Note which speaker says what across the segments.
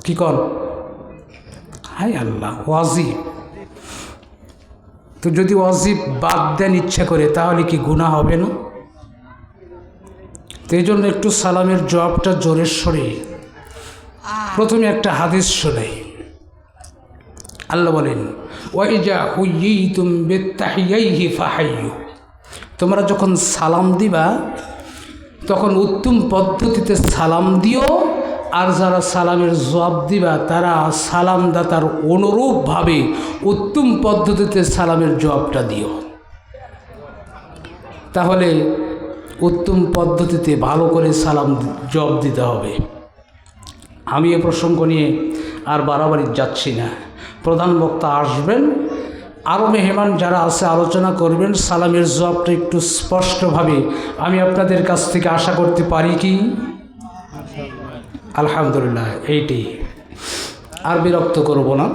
Speaker 1: কি কন? হাই আল্লাহ, ওয়াজিব। তো যদি ওয়াজিব বাদ দেন ইচ্ছা করে, তাহলে কি গুনাহ হবে না? তো এই জন্য একটু সালামের জবাবটা জোরে সরে প্রথমে একটা হাদিস শোনাই। আল্লাহ বলেন, ওয়াইজা হুইয়িতুম বিত্তাহিয়াইহি ফাহাইয়ু, তোমরা যখন সালাম দিবা তখন উত্তম পদ্ধতিতে সালাম দিও, আর যারা সালামের জবাব দিবা তারা সালামদাতার অনুরূপভাবে উত্তম পদ্ধতিতে সালামের জবাবটা দিও। তাহলে উত্তম পদ্ধতিতে ভালো করে সালাম জবাব দিতে হবে। আমি এ প্রসঙ্গ নিয়ে আর বাড়াবাড়ি যাচ্ছি না। প্রধান বক্তা আসবেন, আরও মেহমান যারা আছে আলোচনা করবেন। সালামের জবাবটা একটু স্পষ্টভাবে আমি আপনাদের কাছ থেকে আশা করতে পারি কি? আলহামদুলিল্লাহ, এইটি আর বিরক্ত করব না।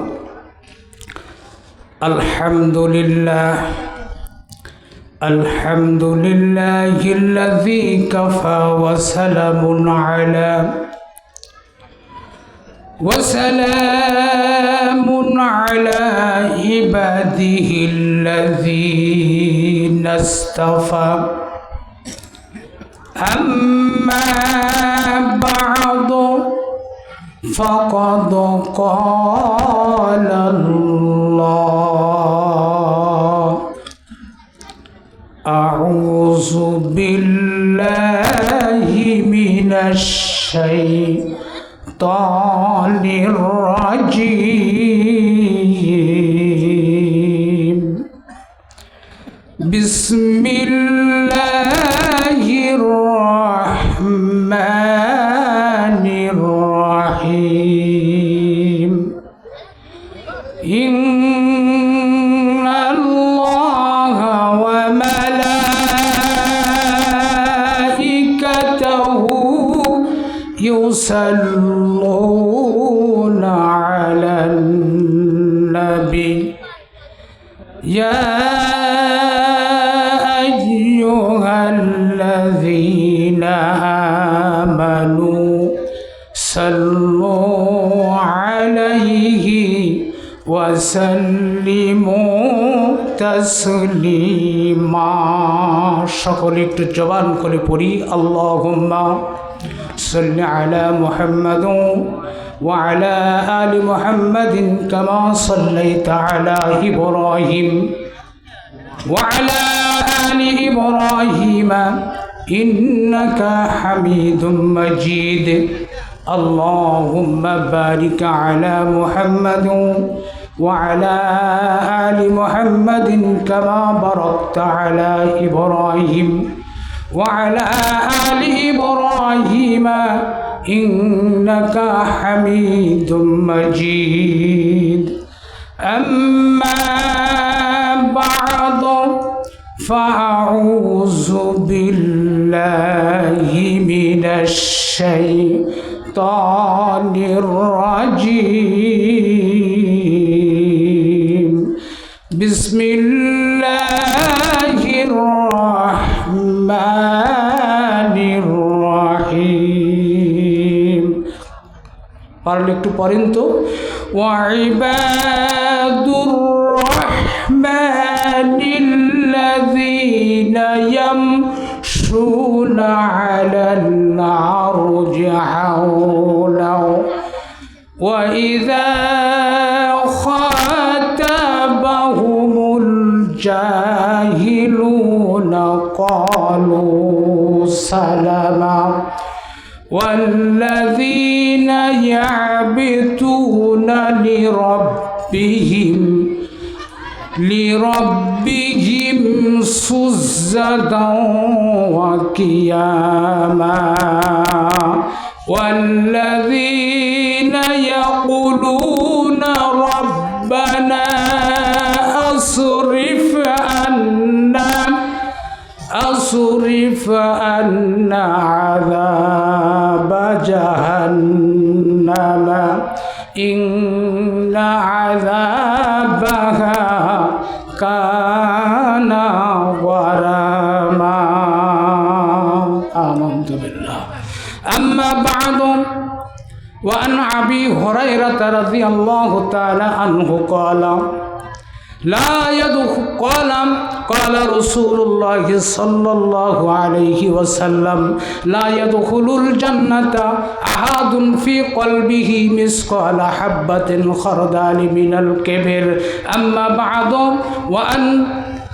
Speaker 1: আলহামদুলিল্লাহ, আলহামদুলিল্লাহিল্লাযী কাফা ওয়া সালামুন আলা وسلام على عباده الذين اصطفى أما بعد فقد قال الله أعوذ بالله من الشيطان الرجيم بسم الله الرحمن الرحيم إن الله وملائكته يصلون على النبي يا أيها الذين آمنوا صلوا عليه وسلموا تسليما। সকলে একটু জবান করে পড়ি, আল্লাহুম্মা صل على محمد وعلى آل محمد كما صليت على إبراهيم وعلى آل إبراهيم إنك حميد مجيد اللهم بارك على محمد وعلى آل محمد كما باركت على إبراهيم وعلى آل إبراهيم إنك حميد مجيد أما بعد فأعوذ بالله من الشيطان الرجيم بسم الله الرحمن الرحيم পারলে একটু পড়েন তো। وعباد الرحمن الذين يمشون على الأرض حولا وإذا خاطبهم الجاهلون قالوا سلاما والذين يعبدون لربهم سجدا وقياما والذين يقولون ربنا أصرف عنا عذاب جهنم إن عذابها كان غراما آمنت بالله أما بعد وعن أبي هريرة رضي الله تعالى عنه قال قال رسول الله صلى الله عليه وسلم لا يدخل الجنة أحد في قلبه مثقال حبة خردل من الكبر. أما بعد، وأن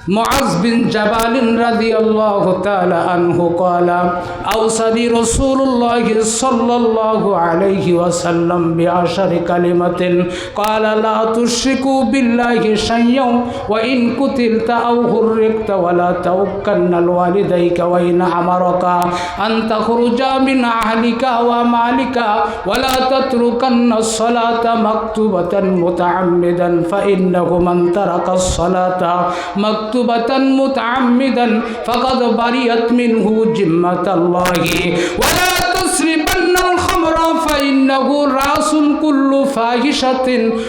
Speaker 1: معاذ بن جبل رضي الله تعالى عنه قال أوصاني رسول الله صلى الله عليه وسلم بعشر كلمات قال لا تشركوا بالله شيئا وإن قتلت أو حرقت ولا توكلن والديك وإن أمرك أن تخرج من أهلك ومالك ولا تتركن الصلاة مكتوبة متعمدا فإنه من ترك الصلاة مكتوبة متعمدا فقد برئت منه ذمة الله ولا تسربن الخمر فإنه رأس كل فاحشة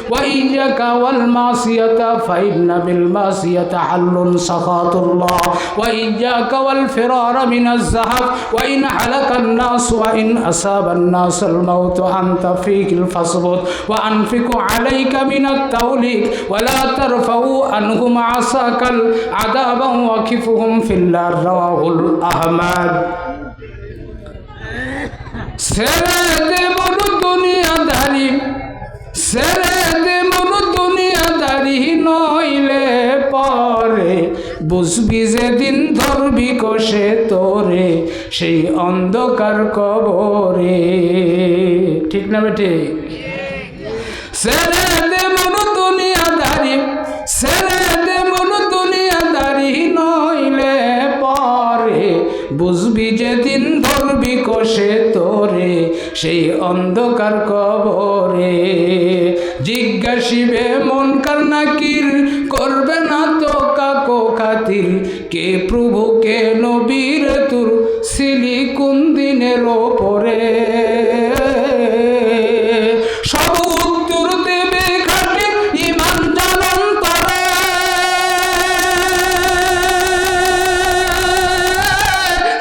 Speaker 1: وإياك والمعصية فإن بالمعصية حل سخط الله وإياك والفرار من الزهف وإن هلك الناس وإن أصاب الناس الموت أنت فيك الفاصبر وأنفق عليك من التوليد ولا ترفعوا عنهم عصاك عذابا وكفهم في النار رواه الأحمد. সেরে মনু দুনিয়াদারি সেরে মনু দুনিয়াদারি নইলে পরে বুঝবি যেদিন ধরবি কষে তোরে সেই অন্ধকার কবরে। ঠিক না বেটে? সেরে মনু দুনিয়াদারি সেরে মনু দুনিয়াদারি নইলে পরে বুঝবি যেদিন ধরবি কষে তোরে সেই অন্ধকার কবরে। জিজ্ঞাসিবে মনকার নাকির করবে না তো কাকো খাতির কে প্রভু কে নবীর তোর ছিলি কোন দিনের ওপরে। সব উত্তর দেবে খাটে ইমান জানান তারে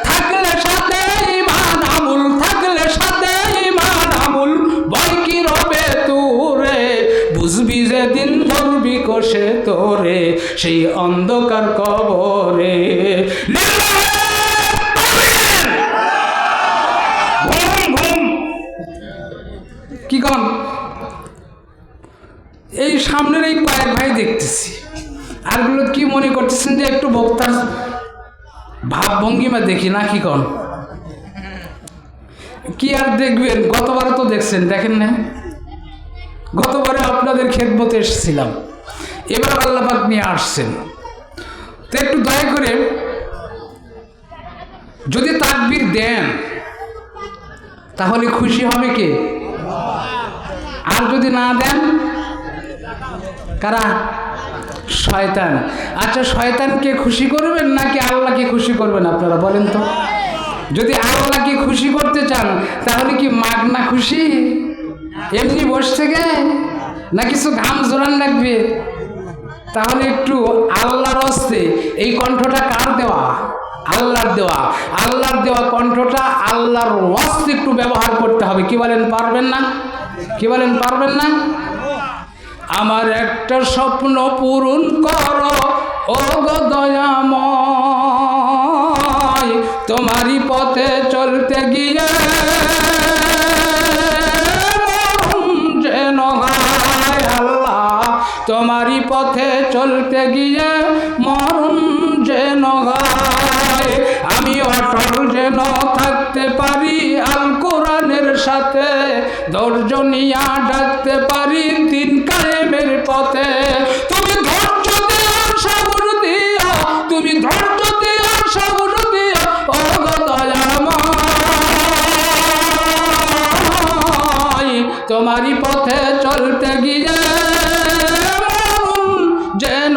Speaker 1: থাকলে সাথে ইমান আমুল থাকলে সাথে ইমান আমুল ভয় কি রবে তোরে বুঝবি যেদিন ধরবি কষে তোরে সেই অন্ধকার কবরে। কি কন এই সামনের এই কয়েক ভাই দেখতেছি, আরগুলো কি মনে করতেছেন যে একটু বক্তার ভাব ভঙ্গিমা দেখি না? কি কন কি আর দেখবেন? গতবারে তো দেখছেন, দেখেন না? গতবারে আপনাদের খেদমতে এসেছিলাম, এবার আল্লাহ পাক নিয়ে আসছেন। তো একটু দয়া করে যদি তাকবীর দেন তাহলে খুশি হবে কে? আর যদি না দেন কারা? শয়তান। আচ্ছা, শয়তানকে খুশি করবেন নাকি আল্লাহকে খুশি করবেন আপনারা বলেন তো? যদি আল্লাহকে খুশি করতে চান তাহলে কি মাগনা খুশি এমনি বসে থেকে, না কিছু ঘাম জোরান লাগবে? তাহলে একটু আল্লাহর হস্তে এই কণ্ঠটা কার দেওয়া? আল্লাহর দেওয়া। আল্লাহর দেওয়া কণ্ঠটা আল্লাহর হস্তে একটু ব্যবহার করতে হবে। কি বলেন, পারবেন না? কি বলেন, পারবেন না? আমার একটা স্বপ্ন পূরণ করো ও গো দয়াময়, তোমারই পথে চলতে গিয়ে যেন হয় আল্লাহ, তোমারই পথে চলতে গিয়ে মরণ যেন হয়। আমি অটল যেন থাকতে পারি আল কোরআনের সাথে, ধৈর্য নিয়া ডাকতে পারি দিন কায়েমের পথে। তুমি ধৈর্য দিও সাগর দিও, তুমি ধৈর্য দিও সাগর দিও ও গো দয়াময়, তোমারই পথে চলতে গিয়ে যেন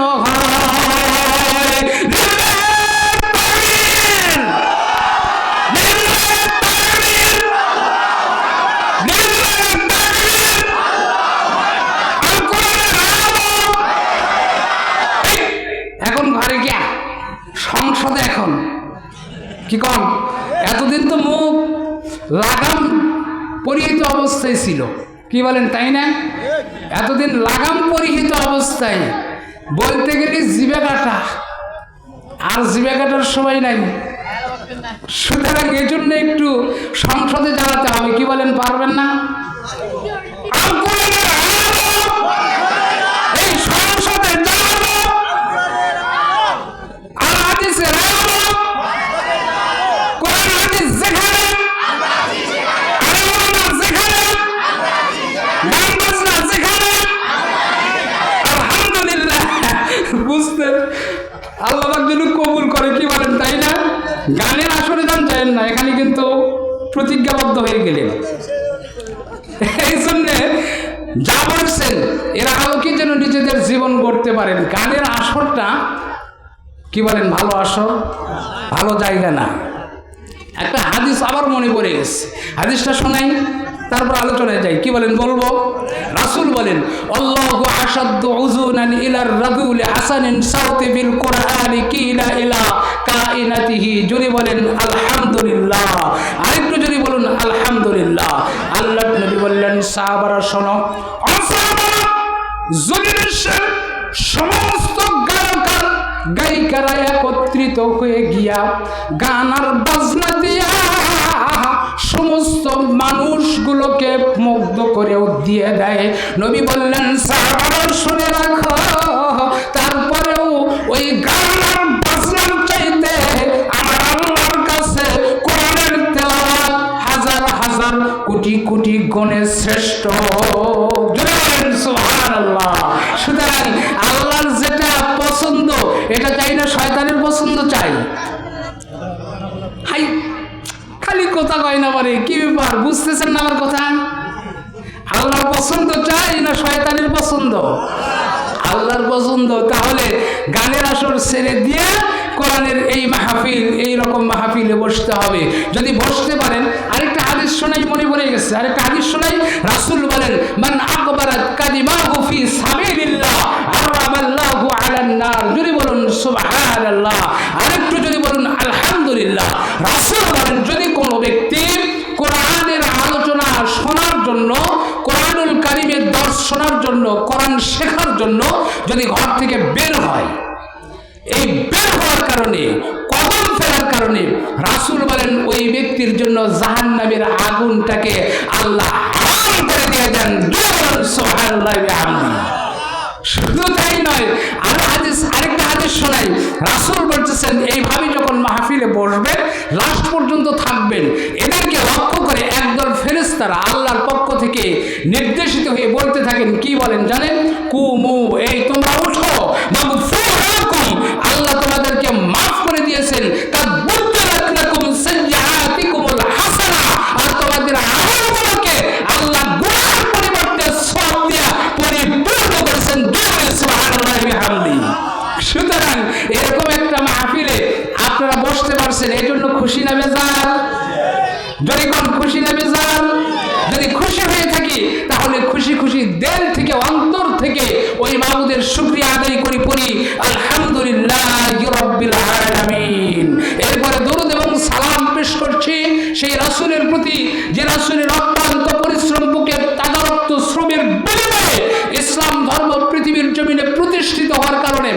Speaker 1: সংসদে এখন কি কন? এতদিন তো মুখ লাগাম পরিহিত অবস্থা অবস্থায় ছিল, কি বলেন তাই না? এতদিন লাগাম পরিহিত অবস্থায়, বলতে গেলে জিবে কাটা, আর জিবে কাটার সময় নাই। সুতরাং এই জন্য একটু সংসদে জ্বালাতে হবে, কি বলেন, পারবেন না? এই সংসদে জ্বালাবো, আর হাদিসে রাখবো, কোরআন হাদিস যেখানে, যেখানে গান বাজনা যেখানে, আলহামদুলিল্লাহ। বুঝতে আল্লাহ যেন কবুল করে, কি বলেন তাই না? গানের আসরে দাম চাইেন না, এখানে কিন্তু প্রতিজ্ঞাবদ্ধ হয়ে গেলেন। এই জন্যে যা বলছেন এরা আলো কি যেন নিজেদের জীবন গড়তে পারেন। গানের আসরটা কি বলেন, ভালো আসর, ভালো জায়গা না। একটা হাদিস আবার মনে পড়ে গেছে, হাদিসটা শোনাই, তারপর আলোচনায় যাই। কি বলেন, বলবো? রাসূল বলেন, আল্লাহু আশাদ্দু উযুনান ইলার রাজুলি হাসানিন সাউতি বিল কুরআনি কিলা ইলা কাইনাতিহি। যদি বলেন আলহামদুলিল্লাহ, আরেকটু যদি বলুন আলহামদুলিল্লাহ। আল্লাহর নবী বললেন, সাহাবারা শোনো, জমিনের সমস্ত গায়িকারা একত্রিত হয়ে গিয়া গান আর বাজনা দিয়া সমস্ত মানুষগুলোকে মুগ্ধ করেও দিয়ে দেয়। নবী বললেন, সাহাবারা শুনে রাখো, তারপরেও ওই গান আর বাজনার চাইতে আমার আল্লাহর কাছে কোরআনের তেলাওয়াত হাজার হাজার কোটি কোটি গুণে শ্রেষ্ঠ। সুবহানাল্লাহ। সুতরাং আল্লাহর যেটা পছন্দ এটা চাই না, শয়তানের পছন্দ চাই। হাই, খালি কথা কয় না, পারে কি ব্যাপার, বুঝতেছেন না আমার কথা? আল্লাহর পছন্দ চাই না শয়তানের পছন্দ? আল্লাহর পছন্দ। তাহলে গানের আসর ছেড়ে দিয়ে কোরআনের এই মাহফিল, এই রকম মাহফিলে বসতে হবে। যদি বসতে পারেন, আরেকটা হাদিস শোনাই, মনে পড়ে গেছে, আরেকটা হাদিস শোনাই। রাসূল বলেন, মান আকবারাত কালিমাহু ফি সাবিলিল্লাহ আরাবাল্লাহু আলান নার। যদি বলুন সুবহানাল্লাহ, আরেকটু যদি বলুন আলহামদুলিল্লাহ। রাসূল বলেন, যদি কোনো ব্যক্তি কোরআনের আলোচনা শোনার জন্য, কোরআনুল কারীমের দর্শ শোনার জন্য, কোরআন শেখার জন্য যদি ঘর থেকে বের হয়, এই বের হওয়ার কারণে, কদম ফেরার কারণে রাসূল বলেন ওই ব্যক্তির জন্য জাহান্নামের আগুনটাকে আল্লাহ হারাম করে দিয়ে দেন। সুবহানাল্লাহ ওয়া বিহামদিহি। শুধু তাই নয়, আরেকটা হাদিস শোনাই। রাসূল বলতেছেন, এইভাবে যখন মাহফিলে বসবেন, লাস্ট পর্যন্ত থাকবেন, এদেরকে লক্ষ্য করে একদল ফেরেশতারা আল্লাহর পক্ষ থেকে নির্দেশিত হয়ে বলতে থাকেন, কি বলেন জানেন? কুমু, এই তোমরা উঠো, মাগফুরাকুম, আল্লাহ তোমাদেরকে মাফ করে দিয়েছেন, তাবুদ্দালাকুম সাইয়্যাতিকুমুল হাসানা, আর তোমাদের আমলগুলোকে আল্লাহ গুনাহের পরিবর্তে সওয়াব দিয়া পরিপূর্ণ করেছেন। সুবহানাল্লাহি ওয়া বিহামদিহি। সুতরাং এরকম একটা মাহফিলে আপনারা বসতে পারছেন, এই জন্য খুশি না বেজার? যদি কোন খুশি না বেজার? যদি খুশি হয়ে থাকি, তাহলে খুশি খুশি দিল থেকে, অন্তর থেকে ওই মাবুদের শুকরিয়া আদায় করি, পড়ি আলহামদুলিল্লাহি রাব্বিল আলামিন। এরপরে দরুদ এবং সালাম পেশ করছি সেই রাসূলের প্রতি, যে রাসূলের অত্যন্ত পরিশ্রম, বুকের তাজা রক্ত শ্রমের বিনিময়ে ইসলাম ধর্ম পৃথিবীর জমিনে প্রতিষ্ঠিত হওয়ার কারণে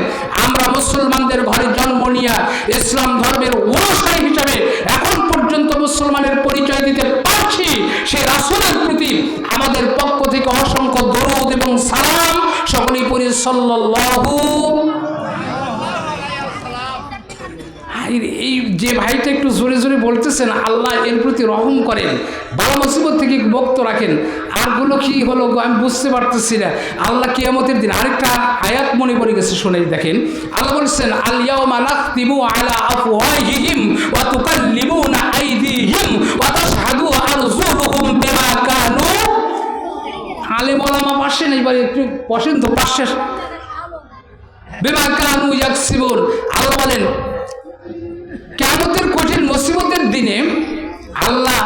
Speaker 1: আমরা মুসলমানদের ঘরে জন্ম নিয়ে ইসলাম ধর্মের অনুসারী হিসাবে এখন পর্যন্ত মুসলমানের পরিচয় দিতে পারছি। সেই রাসূলের প্রতি আমাদের পক্ষ থেকে অসংখ্য দরুদ এবং সালাম সকলেই পড়ি সাল্লাল্লাহু। এই যে ভাইটা একটু জোরে জোরে বলতেছেন, আল্লাহ এর প্রতি রহম করেন, বালা মুসিবত থেকে মুক্ত রাখেন। আরগুলো কি হলো আমি বুঝতে পারতেছি না। আল্লাহ কিয়ামতের দিন আরেকটা আয়াত মনে পড়ে গেছে, শুনে দেখেন। আল্লাহ বলছেন, আল ইয়াউমা নাখতিমু আলা আফওয়াহিহিম ওয়া তুকাল্লিমুনা আইদিহিম ওয়া তাশহাদু আরজুলুহুম বিমা কানু। আলেম ওলামা পাশে নেই, বলে একটু বসেন তো পাশে। বিমা কানু ইয়াকসিবুন। আল্লাহ বলেন, কিয়ামতের কঠিন মুসিবতের দিনে আল্লাহ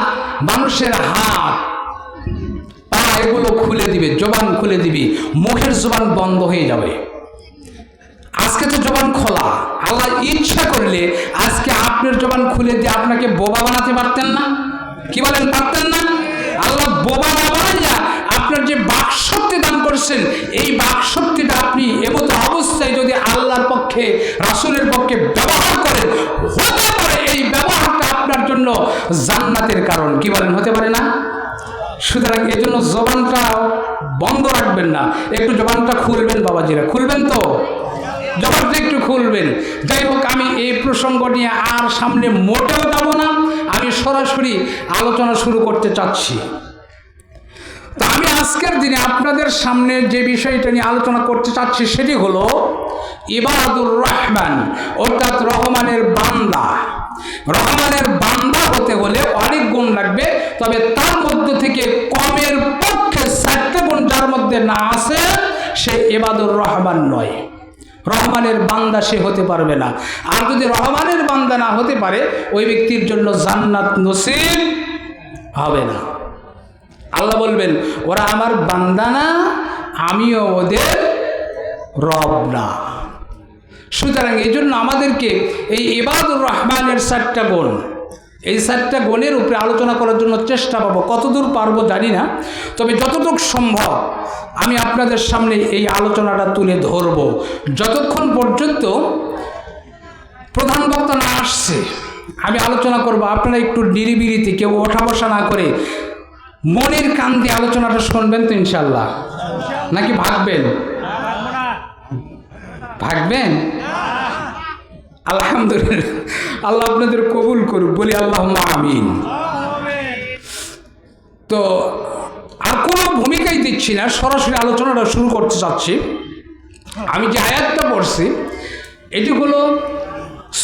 Speaker 1: মানুষের হাত পা এগুলো খুলে দিবে, জবান খুলে দিবে, মুখের জবান বন্ধ হয়ে যাবে। আজকে তো জবান খোলা, আল্লাহ ইচ্ছা করলে আজকে আপনার জবান খুলে দিয়ে আপনাকে বোবা বানাতে পারতেন না? কি বলেন, পারতেন না? আল্লাহ বোবা না বানাই বলেন? হতে পারে না? সুতরাং এই জন্য জবানটা বন্ধ রাখবেন না, একটু জবানটা খুলবেন বাবাজিরা, খুলবেন তো? জবানটা একটু খুলবেন। যাই হোক, আমি এই প্রসঙ্গ নিয়ে আর সামনে মোটেও যাব না, আমি সরাসরি আলোচনা শুরু করতে চাচ্ছি। তা আমি আজকের দিনে আপনাদের সামনে যে বিষয়টা নিয়ে আলোচনা করতে চাচ্ছি সেটি হলো ইবাদুর রহমান, অর্থাৎ রহমানের বান্দা। রহমানের বান্দা হতে হলে অনেক গুণ লাগবে, তবে তার মধ্যে থেকে কমের পক্ষে 4টা গুণ যার মধ্যে না আছে সে ইবাদুর রহমান নয়, রহমানের বান্দা সে হতে পারবে না। আর যদি রহমানের বান্দা না হতে পারে ওই ব্যক্তির জন্য জান্নাত নসিব হবে না। আল্লাহ বলবেন, ওরা আমার বান্দা না, আমিও ওদের রব না। সুতরাং এই জন্য আমাদেরকে এই ইবাদুর রহমানের 4টা গুণ, এই 4টা গুণের উপরে আলোচনা করার জন্য চেষ্টা পাবো। কতদূর পারবো জানি না, তবে যতটুকু সম্ভব আমি আপনাদের সামনে এই আলোচনাটা তুলে ধরব। যতক্ষণ পর্যন্ত প্রধান বক্তা না আসছে আমি আলোচনা করব। আপনারা একটু নিরিবিলিতে, কেউ ওঠা বসা না করে মনের কান দিয়ে আলোচনাটা শুনবেন তো ইনশাল্লাহ, নাকি ভাগবেন? ভাগবেন? আলহামদুলিল্লাহ, আল্লাহ আপনাদের কবুল করুক, বলি আল্লাহুম্মা আমিন। তো আর কোনো ভূমিকাই দিচ্ছি না, সরাসরি আলোচনাটা শুরু করতে চাচ্ছি। আমি যে আয়াতটা পড়ছি এটি হলো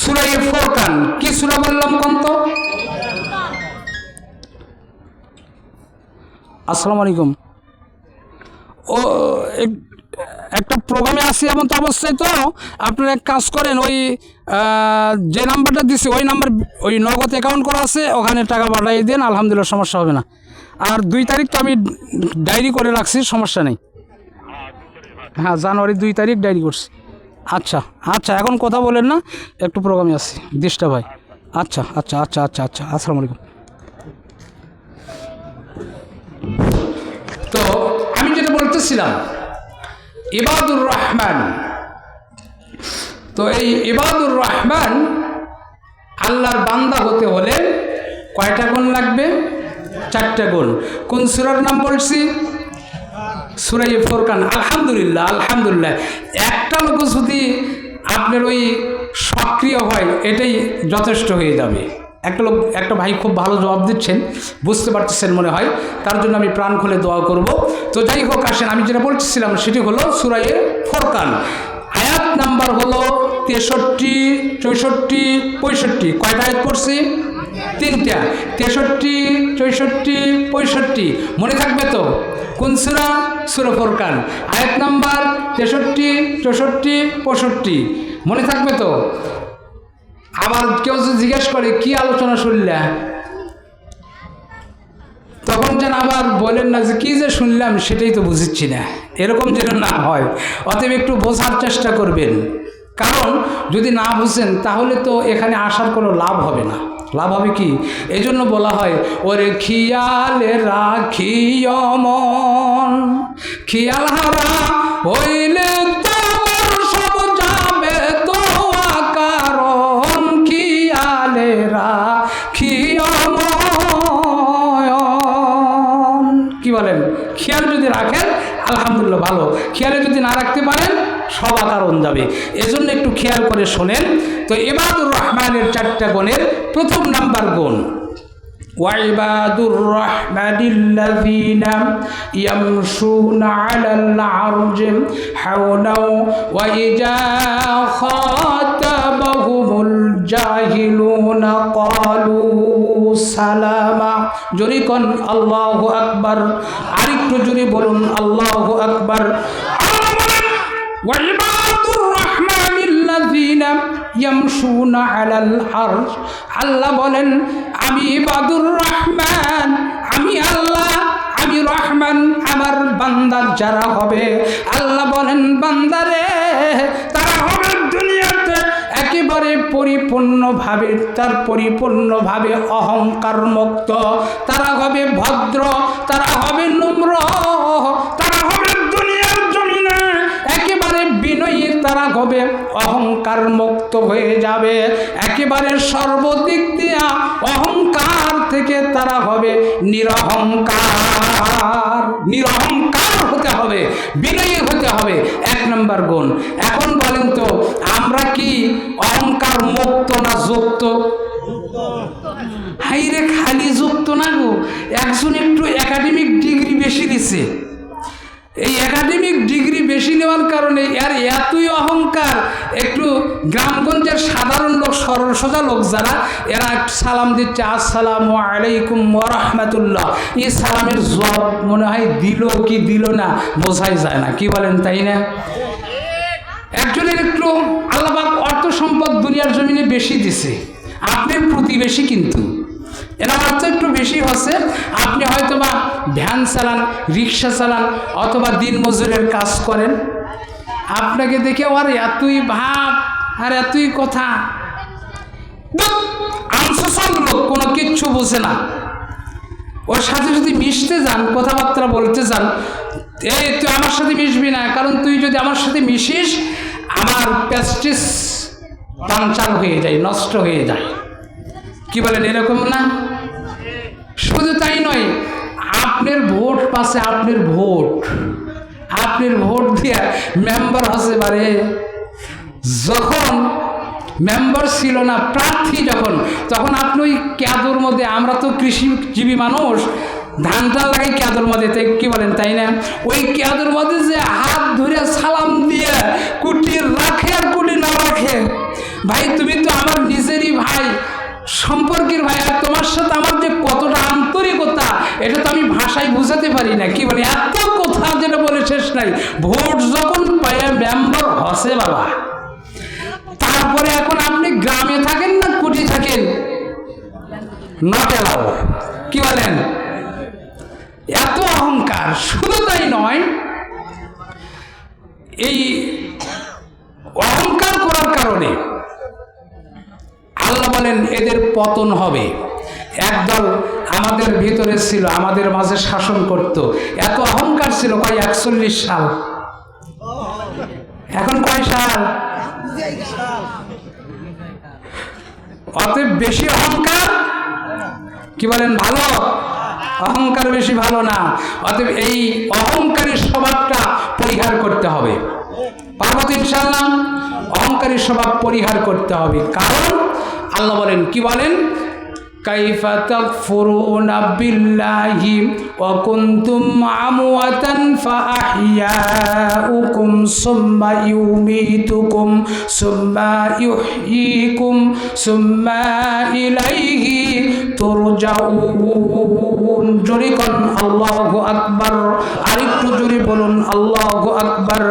Speaker 1: সূরা ফুরকান। কি সূরা বললাম কোন তো? আসসালামু আলাইকুম। ও একটা প্রোগ্রামে আসি এমন তো অবস্থায়, তো আপনারা এক কাজ করেন, ওই যে নাম্বারটা দিছি ওই নাম্বার, ওই নগদ অ্যাকাউন্ট করা আছে, ওখানে টাকা পাঠিয়ে দেন, আলহামদুলিল্লাহ সমস্যা হবে না। আর 2 তারিখ তো আমি ডায়েরি করে রাখছি, সমস্যা নেই। হ্যাঁ, জানুয়ারি 2 তারিখ ডায়েরি করছি। আচ্ছা আচ্ছা, এখন কথা বলেন না, একটু প্রোগ্রামে আসছি, ডিস্টার্ব হয়। আচ্ছা আচ্ছা আচ্ছা আচ্ছা আচ্ছা, আসসালামু আলাইকুম। তো আমি যেটা বলতেছিলাম ইবাদুর রহমান, তো এই ইবাদুর রহমান আল্লাহর বান্দা হতে হলে কয়টা গুণ লাগবে? 4টা গুণ। কোন সূরার নাম বলছি? সূরা ফুরকান। আলহামদুলিল্লাহ, আলহামদুলিল্লাহ। একটা লোক যদি আপনার ওই সক্রিয় হয় এটাই যথেষ্ট হয়ে যাবে। একটা ভাই খুব ভালো জবাব দিচ্ছেন, বুঝতে পারতেছেন মনে হয়, তার জন্য আমি প্রাণ খুলে দোয়া করব। তো যাই হোক, আসেন, আমি যেটা বলছিলাম সেটি হলো সূরা ফুরকান, আয়াত নাম্বার হলো 63, 64, 65। কয়টা আয়াত পড়ছি? 3টা। 63, 64, 65 মনে থাকবে তো? কোন সূরা? সূরা ফুরকান, আয়াত নাম্বার 63, 64, 65 মনে থাকবে তো? আবার কেউ যদি জিজ্ঞেস করে কি আলোচনা শুনলা, তখন যেন আবার বলেন না যে কি যে শুনলাম সেটাই তো বুঝিচ্ছি না, এরকম যেন না হয়। অতএব একটু বোঝার চেষ্টা করবেন, কারণ যদি না বুঝেন তাহলে তো এখানে আসার কোনো লাভ হবে না। লাভ হবে কি? এই জন্য বলা হয়, ওরে খিয়ালে রাখিও মন, খিয়াল হারা হইলে তোর সব যাবে তো কারণ, খিয়ালে রাখিও মন। কি বলেন? খেয়াল যদি রাখেন আলহামদুলিল্লাহ ভালো, খেয়ালে যদি না রাখতে পারেন সব আকারণ যাবে। এজন্য একটু খেয়াল করে শোনেন। তো ইবাদুর রহমানের 4টা গুণের প্রথম নাম্বার গুণ, ওয়াইবাদুর রহমানিল্লাযীনা ইয়ামশুনা আলাল আরজি হাওনা ওয়া ইযা খাতাবাহুমুল জাহিলুনা ক্বালু সালামা। জোরে কোন আল্লাহু আকবার, আরেকটু জোরে বলুন আল্লাহু আকবার। ওয়াইবাদুর রহমানিল্লাযীনা ইয়ামশুনা আলাল আরশ, আল্লাহ বলেন আমি ইবাদুর রহমান, আমি আল্লাহ, আমি রহমান, আমার বান্দা যারা হবে, আল্লাহ বলেন বান্দারে তারা হবে দুনিয়াতে একেবারে পরিপূর্ণভাবে, তার পরিপূর্ণভাবে অহংকার মুক্ত, তারা হবে ভদ্র, তারা হবে নম্র, তারা হবে দুনিয়ার জমিনে একেবারে বিনয়ী, তারা হবে অহংকার মুক্ত। মুক্ত হয়ে যাবে, একেবারে সর্বদিক দিয়া অহংকার থেকে তারা হবে নিরহংকার। নিরহংকার হতে হবে, বিনয়ী হতে হবে, 1 নম্বর গুণ। এখন বলেন তো আমরা কি অহংকার মুক্ত না যুক্ত? হাইরে খালি যুক্ত না গো, একজন একটু একাডেমিক ডিগ্রি বেশি দিছে, এই একাডেমিক ডিগ্রি বেশি নেওয়ার কারণে এর এতই অহংকার, একটু গ্রামগঞ্জের সাধারণ লোক, সরল সোজা লোক যারা, এরা সালাম দিচ্ছে আসসালামু আলাইকুম ওয়া রাহমাতুল্লাহ, এই সালামের জবাব মনে হয় দিল কি দিল না বোঝাই যায় না, কি বলেন তাই না? একজনের একটু আল্লাহ পাক অর্থ সম্পদ দুনিয়ার জমিনে বেশি দিছে, আপনার প্রতিবেশী কিন্তু এরা অর্থ একটু বেশি হচ্ছে, আপনি হয়তো বা ভ্যান চালান, রিক্সা চালান অথবা দিনমজুরের কাজ করেন, আপনাকে দেখে ওর এতই ভাব আর এতই কথা, আনসোসাল লোক, কোনো কিচ্ছু বোঝে না। ওর সাথে যদি মিশতে যান, কথাবার্তা বলতে যান, এই তুই আমার সাথে মিশবি না, কারণ তুই যদি আমার সাথে মিশিস আমার প্যাস্টিস পাঞ্চাল হয়ে যায়, নষ্ট হয়ে যায়, কি বলেন এরকম না? শুধু তাই নয়, আপনার ভোট পাশে, আপনার ভোট দিয়ে মেম্বার হতে পারে, যখন মেম্বার ছিল না, প্রার্থী যখন, তখন আপনি ওই ক্যাদুর মধ্যে, আমরা তো কৃষিজীবী মানুষ, ধান টান লাগাই ক্যাদুর মধ্যে, কি বলেন তাই না? ওই ক্যাদুর মধ্যে যে হাত ধরে সালাম দিয়ে কুটি রাখে আর কুটি না রাখে, ভাই তুমি তো আমার নিজেরই ভাই, সম্পর্কের ভাই, আর তোমার সাথে আমার যে কতটা আন্তরিকতা এটা তো আমি ভাষায় বুঝাতে পারি না, কি বলে এত কথা যেটা বলে শেষ নাই। ভোট যখন পায়ে মেম্বার হসে বাবা, তারপরে এখন আপনি গ্রামে থাকেন না কুটি থাকেন, নটেলাও, কি বলেন? এত অহংকার। শুধু তাই নয়, এই অহংকার করার কারণে আল্লাহ বলেন এদের পতন হবে। একদল আমাদের ভিতরে ছিল, আমাদের মাঝে শাসন করত, এত অহংকার ছিল, কয় 41 সাল, এখন কয় সাল? অতএব বেশি অহংকার, কি বলেন, ভালো? অহংকার বেশি ভালো না। অতএব এই অহংকারী স্বভাবটা পরিহার করতে হবে। পারবো তো ইনশাআল্লাহ? অহংকারী স্বভাব পরিহার করতে হবে, কারণ আল্লাহ বলেন, কি বলেন? কাইফা তাকফুরুনা বিল্লাহি ওয়া কুনতুম আমওয়াতান ফাআহইয়াউকুম সুম্মা ইউমীতুকুম সুম্মা ইউহয়ীকুম সুম্মা ইলাইহি তুরজাউন। জোরে বলুন আল্লাহু আকবার, আরেকটু জোরে বলুন আল্লাহু আকবার।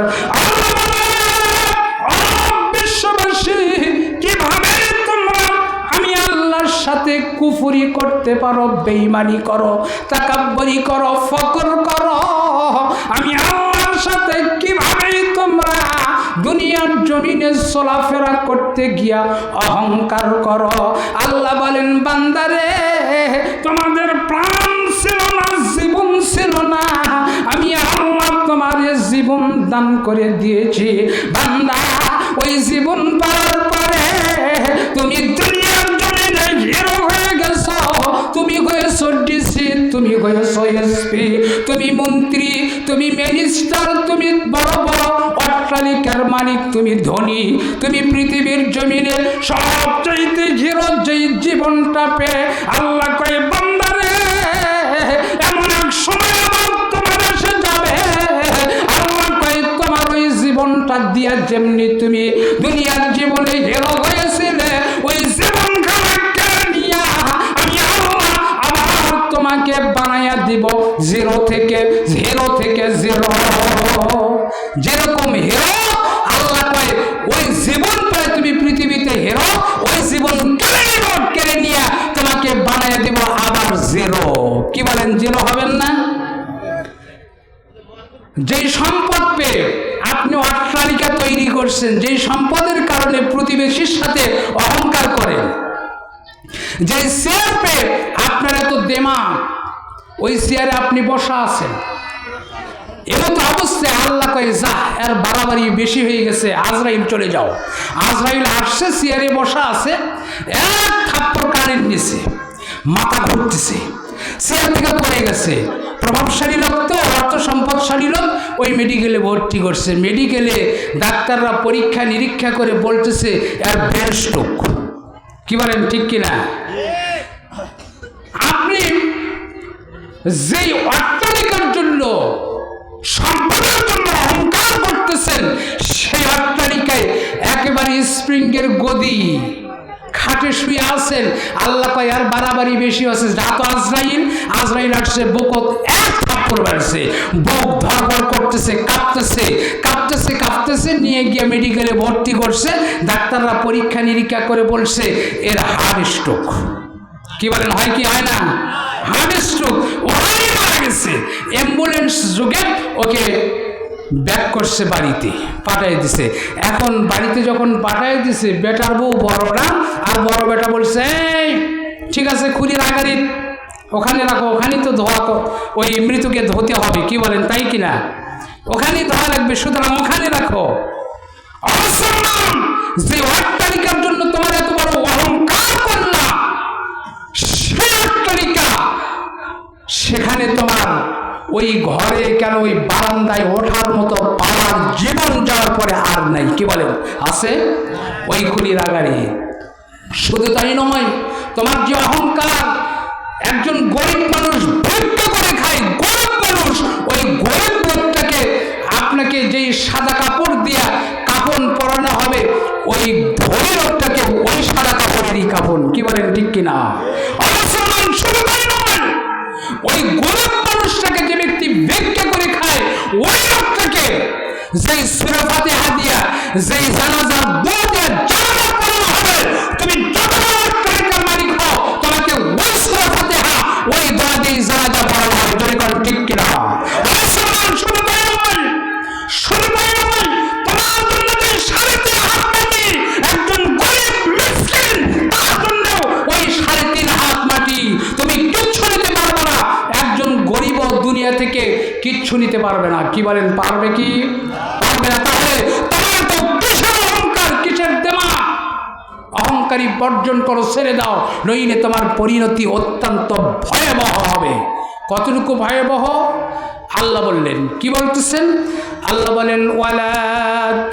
Speaker 1: সাথে কুফরি করতে পারো, বেঈমানি করো, তাকাব্বুরি করো, ফকর করো, আমি আল্লাহর সাথে কিভাবে তোমরা দুনিয়ার জমিনে চলাফেরা করতে গিয়া অহংকার করো। আল্লাহ বলেন, বান্দারে তোমাদের প্রাণ ছিল না, জীবন ছিল না, আমি আল্লাহ তোমার জীবন দান করে দিয়েছি। বান্দা ওই জীবন পাওয়ার পরে তুমি দুনিয়ার জমিনে হিরো হয়ে গেছো, তুমি হয়েছো ডিসি, তুমি হয়েছো এসপি, তুমি মন্ত্রী, তুমি মিনিস্টার, তুমি বড় বড় অট্টালিকার মালিক, তুমি ধনী, তুমি পৃথিবীর জমিনে সবচাইতে হিরো যেই জীবনটা পেয়ে আল্লাহ কয়ে, বান্দারে এমন এক সময় আমার তোমার এসে যাবে, আল্লাহ কয়ে তোমার ওই জীবনটা দিয়া যেমনি তুমি দুনিয়ার জীবনে হিরো হয়েছিলে, ওই জীবন তোমাকে বানাইয়া দিব জিরো থেকে জিরো। যেরকম হিরো আল্লাহ কয় ওই জীবন পায় তুমি পৃথিবীতে হিরো, ওই জীবন কেড়ে নিয়ে তোমাকে বানাইয়া দিব আবার জিরো। কি বলেন, জিরো হবেন না? যেই সম্পদ পেয়ে আপনি অট্টালিকা তৈরি করছেন, যেই সম্পদের কারণে প্রতিবেশীর সাথে অহংকার করেন, যে চেয়ার পেয়ে আপনার এত দেমাগ, ওই চেয়ারে আপনি বসা আছেন, এমন অবস্থায় আল্লাহ কয় যা, এর বাড়াবাড়ি বেশি হয়ে গেছে, আজরাইল চলে যাও। আজরাইল আসছে, চেয়ারে বসা আছে, এক থাপ্পড় কানের নিচে, মাথা ঘুরতেছে, চেয়ার থেকে পড়ে গেছে। প্রভাবশালী লোক তো, অর্থ সম্পদশালী লোক, ওই মেডিকেলে ভর্তি করছে। মেডিকেলে ডাক্তাররা পরীক্ষা নিরীক্ষা করে বলতেছে এর ব্রেন স্ট্রোক। কি বলেন, ঠিক কিনা? আপনি যেই অট্টালিকার জন্য, সম্পদের জন্য অহংকার করতেছেন, সেই অট্টালিকায় একেবারে স্প্রিংয়ের গদি, খাটে শুয়ে আছেন। আল্লাহ কয় আর বাড়াবাড়ি বেশি আছে, যা তো আজরাইল। আজরাইল আসছে, বুকত এক থাপ্পড় মারছে, বুক ধড়ফড় করতেছে, কাঁপতেছে কাঁপতেছে কাঁপতেছে, নিয়ে গিয়ে মেডিকেলে ভর্তি করছে। ডাক্তাররা পরীক্ষা নিরীক্ষা করে বলছে এর হার্ট স্ট্রোক। কি বলেন, হয় কি হয় না? হার্ট স্ট্রোক, ওখানেই মারা গেছে। অ্যাম্বুলেন্স যুগে ওকে ব্যাক করছে, বাড়িতে পাঠাই দিছে। এখন বাড়িতে যখন পাঠাই দিছে, বেটার বউ বড়টা, আর বড় বেটা বলছে এই ঠিক আছে, খুলির আগারি ওখানে রাখো, ওখানেই তো ধোয়া, ওই মৃতকে ধুতে হবে। কি বলেন, তাই কিনা? ওখানেই ধোয়া লাগবে, সুতরাং ওখানে রাখো। অসম্মান, যে অট্টালিকার জন্য তোমার এত বড় অহংকার করলাম, সেই অট্টালিকা, সেখানে তোমার ওই ঘরে কেন, ওই বারান্দায় ওঠার মতো পাওয়ার জীবন যাওয়ার পরে আর নাই। কি বলেন, আছে ওই খুলির আগারে। শুধু তাই নয়, তোমার যে অহংকার, একজন গরিব মানুষ ভিক্ষা করে খায়, গরিব মানুষ, ওই গরিব লোকটাকে আপনাকে যেই সাদা কাপড় দিয়া কাফন পরানো হবে, ওই ধনী লোকটাকে ওই সাদা কাপড়েরই কাফন। কি বলেন, ঠিক কিনা? অসম্মান, শুধু তাই নয়, ওই গরিব মানুষটাকে যে ব্যক্তি ভিক্ষা করে খায়, ওই লোকটাকে যেই সূরা ফাতিহা দিয়া, যেই জানাজা দোয়া দিয়া জানাজা পড়ানো হবে, তুমি যত বড় টাকার মালিক হও, তোমাকে ওই সূরা ফাতিহা, ওই দোয়া দিয়ে জানাজা পড়ানো হবে। যদি কোন ঠিক কিনা? অসম্মান, শুধু তাই নয়, শুধু তাই নয়, তোমার জন্য যে 3.5 হাত মাটি, একজন গরিব মিসকিন, তার জন্য ওই 3.5 হাত মাটি তুমি কিচ্ছু নিতে পারবে না। একজন গরিব দুনিয়া থেকে কিচ্ছু নিতে পারবে না। কি বলেন, পারবে কি? পারবে না। তাহলে তোমার তো কিসের অহংকার, কিসের দেমা? অহংকারী বর্জন করো, ছেড়ে দাও, নইলে তোমার পরিণতি অত্যন্ত ভয়াবহ হবে। কতটুকু ভয়াবহ আল্লাহ বললেন, কি বলতেছেন? আল্লাহ বলেন ওয়ালা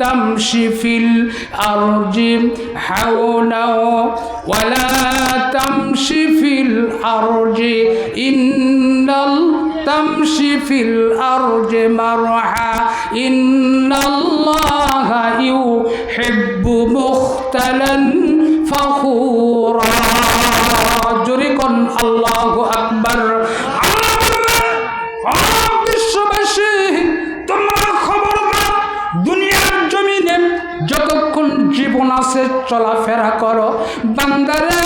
Speaker 1: তামশি ফিল আরজি হাওনা ওয়ালা তামশি ফিল আরজি ইন্নাল তামশি ফিল আরজি মারহা ইন্নাল্লাহা ইউহিব্বু মুখতালান ফখুরা। জোরে কোন আল্লাহু আকবার। বিশ্ববাসী, তোমরা খবরদার, দুনিয়ার জমিনে যতক্ষণ জীবন আছে চলাফেরা করো, বান্দারে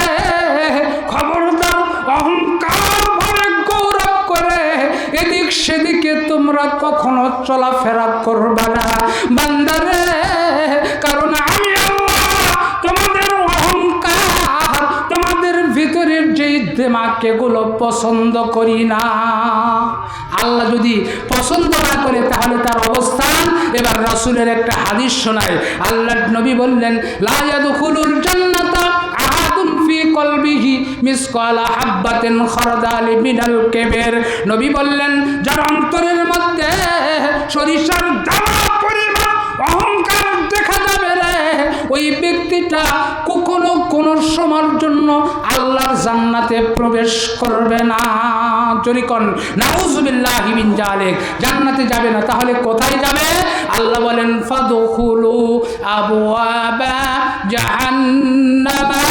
Speaker 1: খবরদার, অহংকার ভরে গৌরব করে এদিক সেদিকে তোমরা কখনো চলাফেরা করবে না বান্দারে, কারণ আমি আল্লাহ তোমাদের অহংকার, তোমাদের ভিতরের যেই দেমাকে গুলো পছন্দ করি না। আল্লাহ যদি পছন্দ না করে তাহলে তার অবস্থান। এবার রাসূলের একটা হাদিস শোনায়। আল্লাহর নবী বললেন লা ইয়াদখুলুল জান্নাতা আহাদুন ফি কলবিহি মিসকালা হাববাতিন খারদালি মিনাল কিবর। নবী বললেন যার অন্তরের মধ্যে সরিষার দানা পরিমাণ অহংকার দেখা যাবে রে, ওই ব্যক্তিটা কখনো কোনো সময়ের জন্য আল্লাহর জান্নাতে প্রবেশ করবে না। জরিকন নাউযুবিল্লাহি মিন যালিক, জান্নাতে যাবে না। তাহলে কোথায় যাবে? আল্লাহ বলেন ফাদখুলু আবওয়াবা জাহান্নামা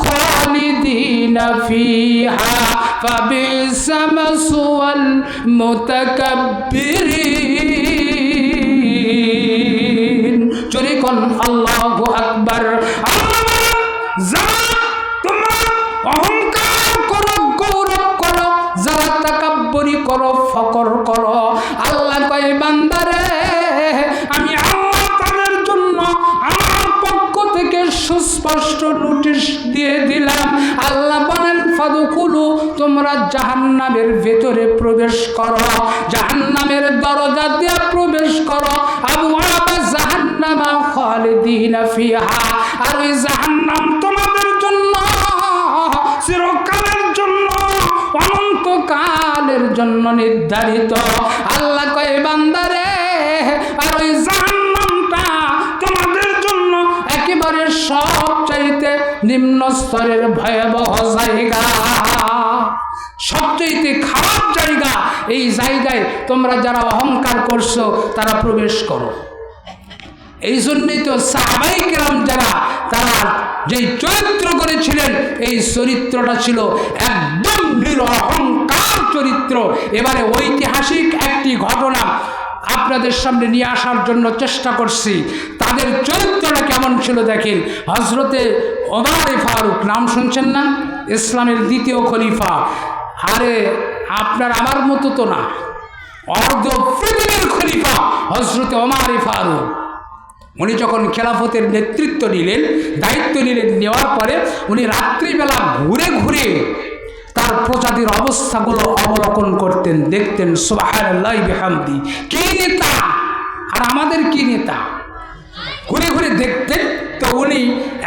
Speaker 1: খালিদিনা ফিহা ফাবিসা মাসওয়াল মুতাকাব্বিরিন। জরিকন আল্লাহু আকবার। অহংকার করো, গৌরব করো, যারা তাকাব্বুরি করো, ফকর করো, আল্লাহ কয় বান্দারে আমি আল্লাহ তাদের জন্য আমার পক্ষ থেকে সুস্পষ্ট নোটিশ দিয়ে দিলাম। আল্লাহ বলেন ফাদখুলু, তোমরা জাহান্নামের ভেতরে প্রবেশ করো, জাহান্নামের দরজা দিয়ে প্রবেশ করো। ফিহা, আর ওই জাহান্নাম তোমাদের জন্য চিরকালের জন্য, অনন্তকালের জন্য নির্ধারিত। আল্লাহ কয় বান্দারে, আর ওই জাহান্নামটা তোমাদের জন্য একেবারে সবচাইতে নিম্ন স্তরের ভয়াবহ জায়গা, সবচাইতে খারাপ জায়গা। এই জায়গায় তোমরা যারা অহংকার করছো তারা প্রবেশ করো। এই জন্যই তো সাহাবায়ে কেরাম যারা তারা যেই চরিত্র করেছিলেন, এই চরিত্রটা ছিল একদম নিরহংকার চরিত্র। এবারে ঐতিহাসিক একটি ঘটনা আপনাদের সামনে নিয়ে আসার জন্য চেষ্টা করছি। তাদের চরিত্রটা কেমন ছিল দেখেন। হজরতে ওমর ফারুক, নাম শুনছেন না? ইসলামের দ্বিতীয় খলিফা। আরে আপনার আমার মতো তো না, অর্ধ পৃথিবীর খলিফা হজরতে ওমর ফারুক। উনি যখন খেলাফতের নেতৃত্ব নিলেন, দায়িত্ব নিলেন, নেওয়ার পরে উনি রাত্রিবেলা ঘুরে ঘুরে তার প্রজাতির অবস্থাগুলো অবলোকন করতেন, দেখতেন। সুবহানাল্লাহি বিহামদি। কি নেতা আর আমাদের কি নেতা, ঘুরে ঘুরে দেখতেন। তো উনি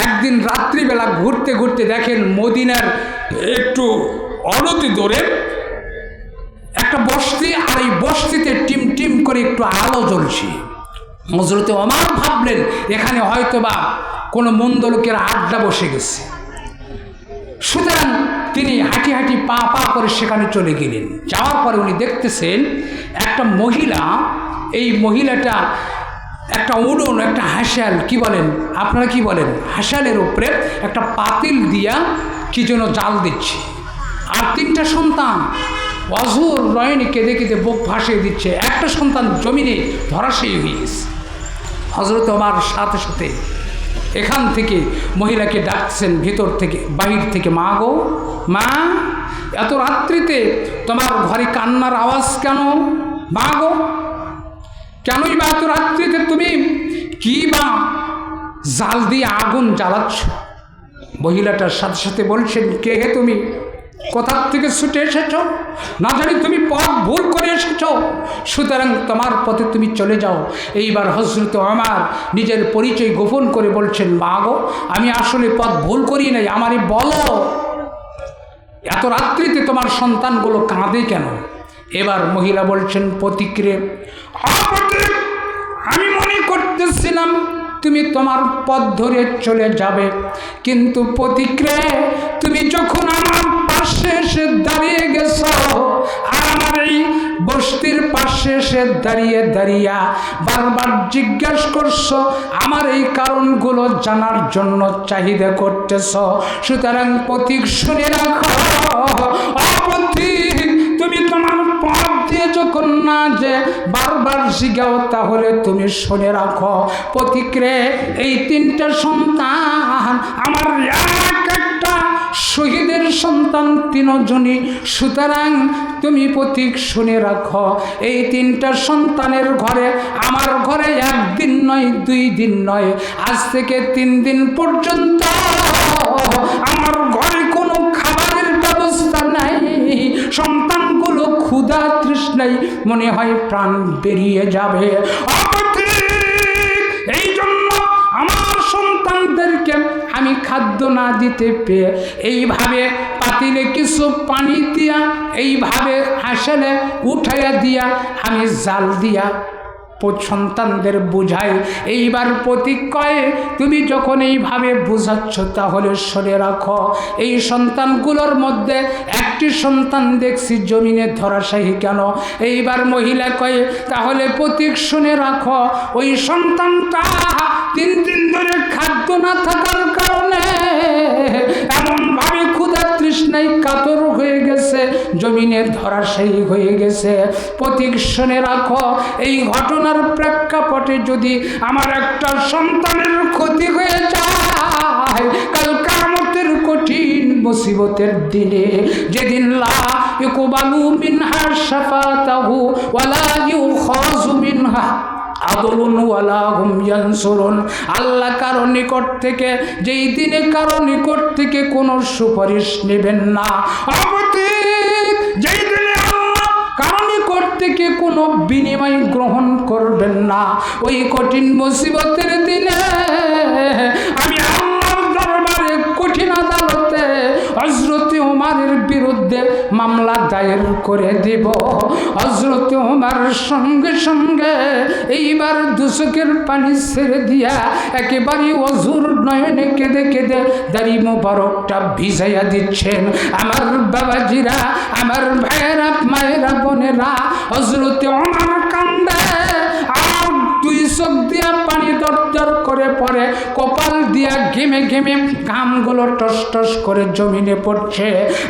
Speaker 1: একদিন রাত্রিবেলা ঘুরতে ঘুরতে দেখেন মদিনার একটু অনতি দূরে একটা বস্তি, আর এই বস্তিতে টিম টিম করে একটু আলো জ্বলছে। হযরতে ওমর ভাবলেন এখানে হয়তোবা কোনো মন্দ লোকের আড্ডা বসে গেছে। সুতরাং তিনি হাঁটি হাঁটি পা পা করে সেখানে চলে গেলেন। যাওয়ার পরে উনি দেখতেছেন একটা মহিলা, এই মহিলাটা একটা উনুন, একটা হাঁসাল, কি বলেন আপনারা, কি বলেন, হাঁসালের উপরে একটা পাতিল দিয়া কি যেন জাল দিচ্ছে। আর তিনটা সন্তান অঝোর নয়নে কেঁদে কেঁদে বুক ভাসিয়ে দিচ্ছে। একটা সন্তান জমিনে ধরাশায়ী হয়ে গেছে। হযরত ওমর সাথে সাথে এখান থেকে মহিলাকে ডাকছেন ভিতর থেকে, বাহির থেকে, মা গো, মা, এত রাত্রিতে তোমার ঘরে কান্নার আওয়াজ কেন? মা গো, কেনই বা এত রাত্রিতে তুমি কি বা জাল দিয়ে আগুন জ্বালাচ্ছ? মহিলাটার সাথে সাথে বলছেন, কে হে তুমি? কোথার থেকে ছুটে এসেছ? না জানি তুমি পথ ভুল করে এসেছ, সুতরাং তোমার পথে তুমি চলে যাও। এইবার হযরত ওমর নিজের পরিচয় গোপন করে বলছেন, মা গো, আমি আসলে পথ ভুল করি নাই, আমারই বলো এত রাত্রিতে তোমার সন্তানগুলো কাঁদে কেন? এবার মহিলা বলছেন, পথিকরে, আমি মনে করতেছিলাম তুমি তোমার পথ ধরে চলে যাবে, কিন্তু পথিকরে তুমি যখন আমার পাশে এসে দাঁড়িয়ে গেছ, আর আমার এই বস্তির পাশে এসে দাঁড়িয়ে দাঁড়িয়ে বারবার জিজ্ঞাসা করছো, আমার এই কারণগুলো জানার জন্য চাহিদা করতেছ, সুতরাং পথিক শুনে রাখো। অপথিক, তুমি তোমার পথ দিয়ে যখন না যে বারবার জিগাও, তাহলে তুমি শুনে রাখো। পথিকরে, এই তিনটা সন্তান আমার এক একটা শহীদের সন্তান, তিনজনই, সুতরাং তুমি পথিক শুনে রাখো। এই তিনটা সন্তানের ঘরে, আমার ঘরে একদিন নয়, 2 দিন নয়, আজ থেকে 3 দিন পর্যন্ত আমার ঘরে কোনো খাবারের ব্যবস্থা নাই। সন্তানগুলো ক্ষুধা তৃষ্ণায় মনে হয় প্রাণ বেরিয়ে যাবে। এই জন্য আমার সন্তানদেরকে আমি খাদ্য না দিতে পেয়ে এইভাবে পাতিলে কিছু পানি দিয়া, এইভাবে হাঁসালে উঠাইয়া দিয়া, আমি জাল দিয়া সন্তানদের বুঝাই। এইবার পথিক কয়, তুমি যখন এইভাবে বুঝাচ্ছ তাহলে শুনে রাখো, এই সন্তানগুলোর মধ্যে একটি সন্তান দেখছি জমিনে ধরাশায়ী কেন? এইবার মহিলা কয়, তাহলে পথিক শুনে রাখো, ওই সন্তানটা 3 দিন ধরে খাদ্য না থাকার কারণে এমনভাবে ক্ষুধা তৃষ্ণায় কাতর হয়ে গেছে, জমিনে ধরাশায়ী হয়ে গেছে। পথিক শুনে রাখো, এই ঘটনার প্রেক্ষাপটে যদি আমার একটা সন্তানের ক্ষতি হয়ে যায়, কাল কিয়ামতের কঠিন মুসিবতের দিনে, যেদিন লা ইকবালু মিনহা শাফাতাহু ওয়ালা ইউখাযু মিনহা আদলুন ওয়ালা হুম ইয়ানসুরুন, আল্লাহ কারো নিকট থেকে, যেই দিনে কারো নিকট থেকে কোনো সুপারিশ নেবেন না। যেই দিনে আল্লাহ কারো নিকট থেকে কোনো বিনিময় গ্রহণ করবেন না, ওই কঠিন মুসিবতের দিনে আমি আল্লাহর দরবারে কঠিন আদালতে হযরত ওমরের বিরুদ্ধে মামলা দায়ের করে দিব। হযরত ওমর সঙ্গে সঙ্গে এইবার দুচোখের পানি ছেড়ে দিয়া একেবারে অঝুর নয়নে কেঁদে কেঁদে দাড়ি মোবারকটা ভিজাইয়া দিচ্ছেন। আমার বাবাজিরা, আমার ভাইয়েরা, মায়েরা, বোনেরা, হযরত ওমর কান্দে আর দুই চোখ দিয়া পানি দরদর করে পড়ে, কপাল দিয়া ঘেমে ঘেমে ঘামগুলো টস টস করে জমিনে পড়ছে।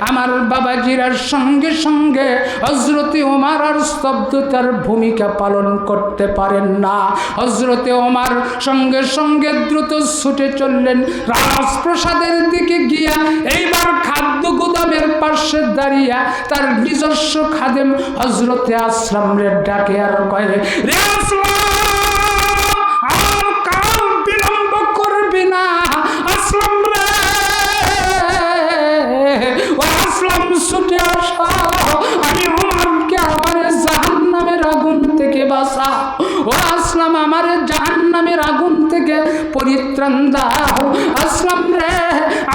Speaker 1: আমার বাবাজিরার সঙ্গে সঙ্গে হযরত ওমর আর স্তব্ধতার ভূমিকা পালন করতে পারেন না। হযরত ওমর সঙ্গে সঙ্গে দ্রুত ছুটে চললেন রাজপ্রাসাদের দিকে গিয়া এইবার খাদ্য গুদামের পাশে দাঁড়িয়া তার নিজস্ব খাদেম হযরতে আসলামের ডাকে আর কয়ে, রে আসলাম, আর কাল বিলম্ব করবি না। আসলাম রে, ও আসলাম ছুটে আসো, আমি ওমরকে আমার জাহান্নামের আগুন থেকে বাঁচা। ও আসলাম, আমার জাহান্নামের আগুন থেকে পরিত্রাণ দাও। আসলাম রে,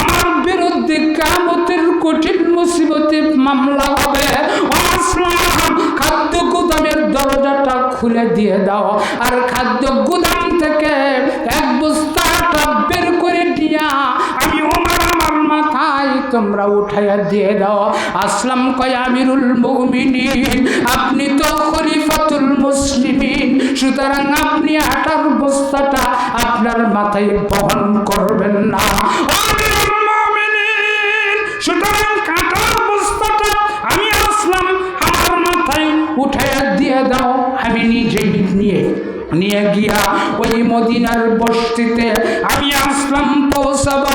Speaker 1: আমার বিরুদ্ধে কিয়ামতের কঠিন মুসিবতে মামলা হবে। ও আসলাম, খাদ্য গুদামের দরজাটা খুলে দিয়ে দাও, আর খাদ্য গুদাম থেকে এক বস্তা বের করে দিয়া আমি ওমর আমার মাথায় তোমরা উঠাইয়া দিয়ে দাও। আসলাম কয়, আমিরুল মুমিনিন, আপনি তো খলিফাতুল মুসলিমিন, সুতরাং আপনি আটার বস্তাটা আপনার মাথায় বহন করবেন না। আমিরুল মুমিনিন, সুতরাং কাটার বস্তাটা আমি আসলাম আমার মাথায় উঠাইয়া দিয়ে দাও। আমি নিজেই নিয়ে গিয়া ওই মদিনার বস্তিতে আমি আসলাম পৌঁছাবো।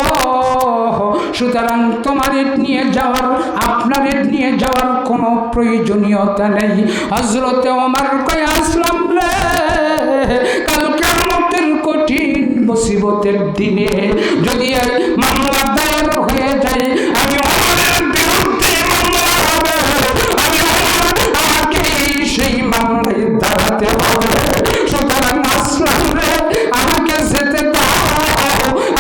Speaker 1: সুতরাং তোমাদের নিয়ে যাওয়ার, আপনাদের নিয়ে যাওয়ার কোনো প্রয়োজনীয়তা নেই। হযরতে ওমর কয়, আসলাম রে, কাল কিয়ামতের কঠিন মুসিবতের দিনে যদি মামলা দায়ের হয়ে যায়, আমি ওমরের বিরুদ্ধে মামলা হবে, আমি আমাকে সেই মামলায় দাঁড়াতে হবে। সুতরাং আসলাম রে, আমাকে যেতে দাও,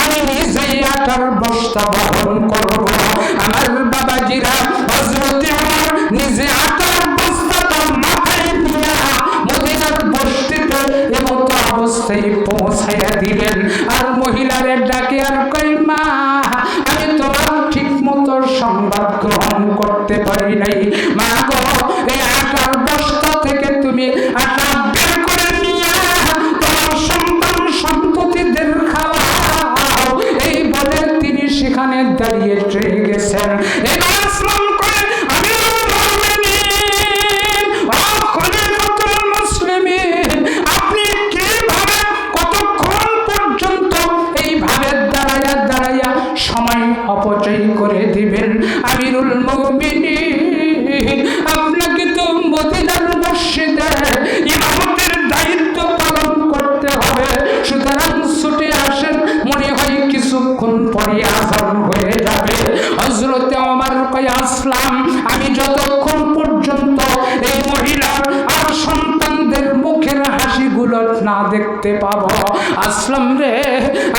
Speaker 1: আমি নিজেই আটার বস্তা বহন করব। আমার বাবাজিরা, হযরতে ওমর নিজে আটার বস্তাটা মাথায় নিয়ে মদিনার বস্তিতে এমতো অবস্থায় পৌঁছাইয়া দিলেন। আর মহিলারে ডাকে আর কই, মা, আমি তোমার ঠিক মতো সংবাদ গ্রহণ করতে পারি নাই। মা গো, এই আটার বস্তা থেকে তুমি আটা বের করে নিয়ে তোমার সন্তান সন্ততিদের খাওয়াও। এই বলে তিনি সেখানে দাঁড়িয়ে রয়ে গেছেন। এবার আসলাম করে, আমিরুল মুমিনিন, ও খলিফাতুল মুসলিমিন, আপনি কিভাবে কতক্ষণ পর্যন্ত এইভাবে দাঁড়াইয়া দাঁড়াইয়া সময় অপচয় করে দিবেন? আমিরুল মুমিনিন, আপনাকে তো মদিনার মসজিদে ইমামতের দায়িত্ব পালন করতে হবে। সুতরাং ছুটে আসেন, মনে হয় কিছুক্ষণ পরে আযান হয়ে যাবে। হযরতে ওমর কয়, আসলাম, আমি যতক্ষণ পর্যন্ত এই মহিলার আর সন্তানদের মুখের হাসিগুলো না দেখতে পাবো, আসলাম রে,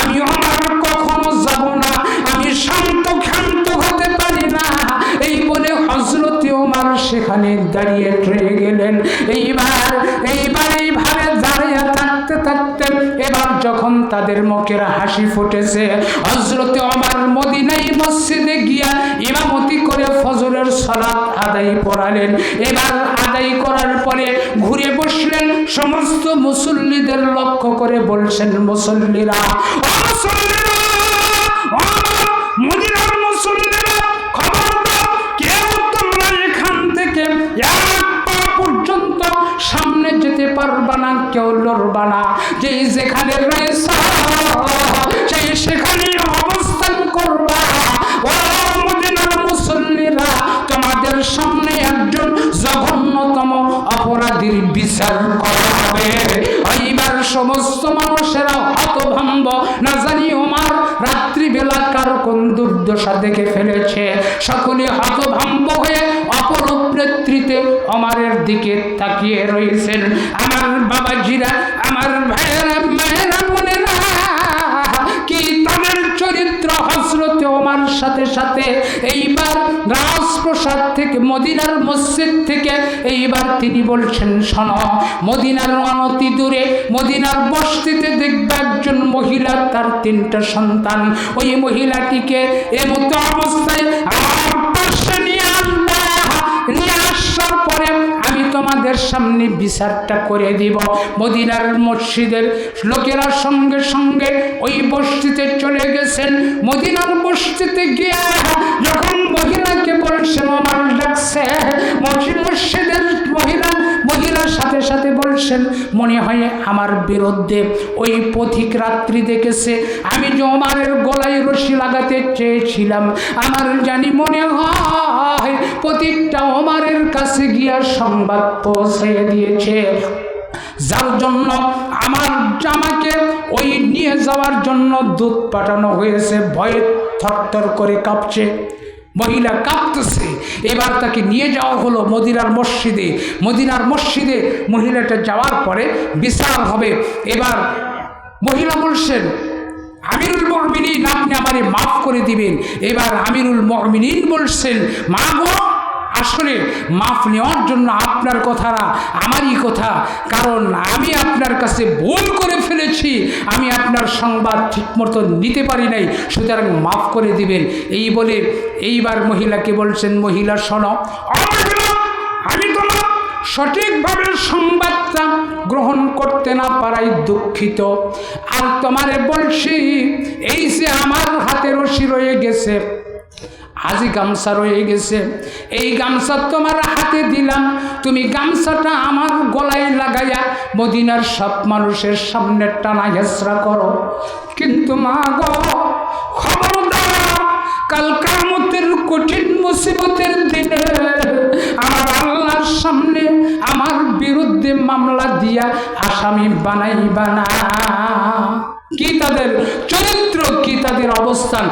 Speaker 1: আমি ওমর কখনো যাব না, আমি শান্ত ক্ষান্ত হতে পারি না। এই বলে হযরতে ওমর সেখানে দাঁড়িয়ে রয়ে গেলেন। এইবার এইভাবে দাঁড়িয়ে থাকতে থাকতে এবার যখন তাদের মুখের হাসি ফুটেছে, হযরতে ওমর মদিনায় মসজিদে গিয়া ইমামতি করে ফজরের সালাত আদায় করালেন। এবার আদায় করার পরে ঘুরে বসলেন, সমস্ত মুসল্লিদের লক্ষ্য করে বলছেন, মুসল্লিরা, ও মুসল্লিরা, ও মদিনার মুসল্লিরা, খবর দাও, কেউ তোমরা এখান থেকে এক পা পর্যন্ত সামনে যেতে পারবা না, কেউ লড়বা না। যেই যেখানে রয়েছে সেই সেখানে অবস্থান করবা। ও মদিনার মুসল্লিরা, তোমাদের সামনে একজন জঘন্যতম অপরাধীর বিচার করা হবে। এইবার সমস্ত মানুষেরা হতভম্ব, না জানি ওমর রাত্রিবেলা কার কোন দুর্দশা দেখে ফেলেছে। সকলে হতভম্ব হয়ে অপরূপ নেতৃত্বে ওমরের দিকে তাকিয়ে রয়েছেন। আমার বাবাজিরা, আমার ভাইয়েরা, মায়েরা, বোনেরা, হওয়ার সাথে সাথে এইবার রাজপ্রাসাদ থেকে, মদিনার মসজিদ থেকে এইবার তিনি বলছেন, শোনো, মদিনার অনতি দূরে মদিনার বস্তিতে দেখবে একজন মহিলা, তার 3টা সন্তান। ওই মহিলাটিকে এমতো অবস্থায় আমার পাশে নিয়ে আসবে, নিয়ে আসার পরে আমি তোমাদের সামনে বিচারটা করে দিব। মদিনার মসজিদের লোকেরা সঙ্গে সঙ্গে ওই বস্তিতে চলে গেছেন। মদিনার বস্তিতে গিয়ে যখন মহিলাকে বলছেন, আমার ডাকছে, মসজিদের মহিলার সাথে সাথে বলছেন, মনে হয় আমার বিরুদ্ধে ওই পথিক রাত্রি দেখেছে, আমি যে ওমরের গলায় রশি লাগাতে চেয়েছিলাম, আমার জানি মনে হয় পথিকটা ওমরের কাছে গিয়া সংবাদ পৌঁছে দিয়েছে, যার জন্য আমাকে ওই নিয়ে যাওয়ার জন্য দূত পাঠানো হয়েছে। ভয়ে থরথর করে কাঁপছে, মহিলা কাঁপতেছে। এবার তাকে নিয়ে যাওয়া হলো মদিনার মসজিদে। মদিনার মসজিদে মহিলাটা যাওয়ার পরে বিচার হবে। এবার মহিলা বলছেন, আমিরুল মুমিনিন, আপনি আমারে মাফ করে দিবেন। এবার আমিরুল মুমিনিন বলছেন, মা গো, আসলে মাফ নেওয়ার জন্য আপনার কথা না, আমারই কথা, কারণ আমি আপনার কাছে ভুল করে ফেলেছি, আমি আপনার সংবাদ ঠিকমতো নিতে পারি নাই, সুতরাং মাফ করে দিবেন। এই বলে এইবার মহিলাকে বলছেন, মহিলা শোনো, আমি তোমার সঠিকভাবে সংবাদটা গ্রহণ করতে না পারাই দুঃখিত। আর তোমারে বলছি, এই যে আমার হাতে রশি রয়ে গেছে, আজই গামছা রয়ে গেছে, এই গামছা তোমার হাতে দিলাম, তুমি গামছাটা আমার গলায় লাগাইয়া মদিনার সব মানুষের সামনে টানা হেঁচড়া করো। কিন্তু মা গো, খবরদার, কাল কিয়ামতের কঠিন মুসিবতের দিনে আমার আল্লাহর সামনে আমার বিরুদ্ধে মামলা দিয়া আসামি বানাইবা না। কি তাদের চরিত্র, কি তাদের অবস্থান!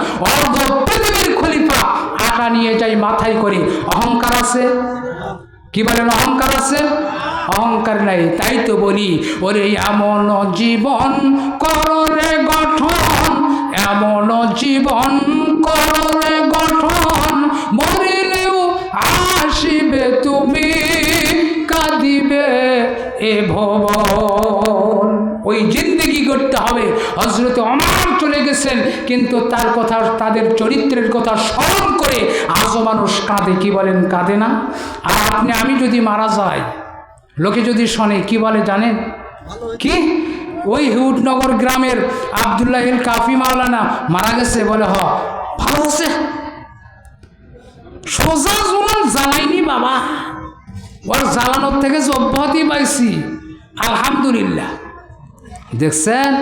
Speaker 1: পৃথিবীর খলিফা আটা নিয়ে যাই মাথায় করে। অহংকার আছে? কি বলেন, অহংকার আছে? অহংকার নাই। তাই তো বলি, ওরে এমন জীবন করে গঠন, এমন জীবন করে গঠন, মরিলেও আসিবে তুমি, কাঁদিবে এ ভুবন। ওই জিন্দেগি করতে হবে। হযরত ওমর চলে গেছেন, কিন্তু তার কথা, তাদের চরিত্রের কথা স্মরণ করে আজও মানুষ কাঁদে। কি বলেন, কাঁদে না? আর আপনি আমি যদি মারা যাই, লোকে যদি শোনে, কি বলে জানেন? কি ওই হুডনগর গ্রামের আব্দুল্লাহিল কাফি মাওলানা মারা গেছে, বলে হ ভালো আছে, সোজা জুলুম জ্বালাইনি বাবা, ওর জ্বালানোর থেকে যে অব্যাহতি পাইছি, আলহামদুলিল্লাহ। দেখছেন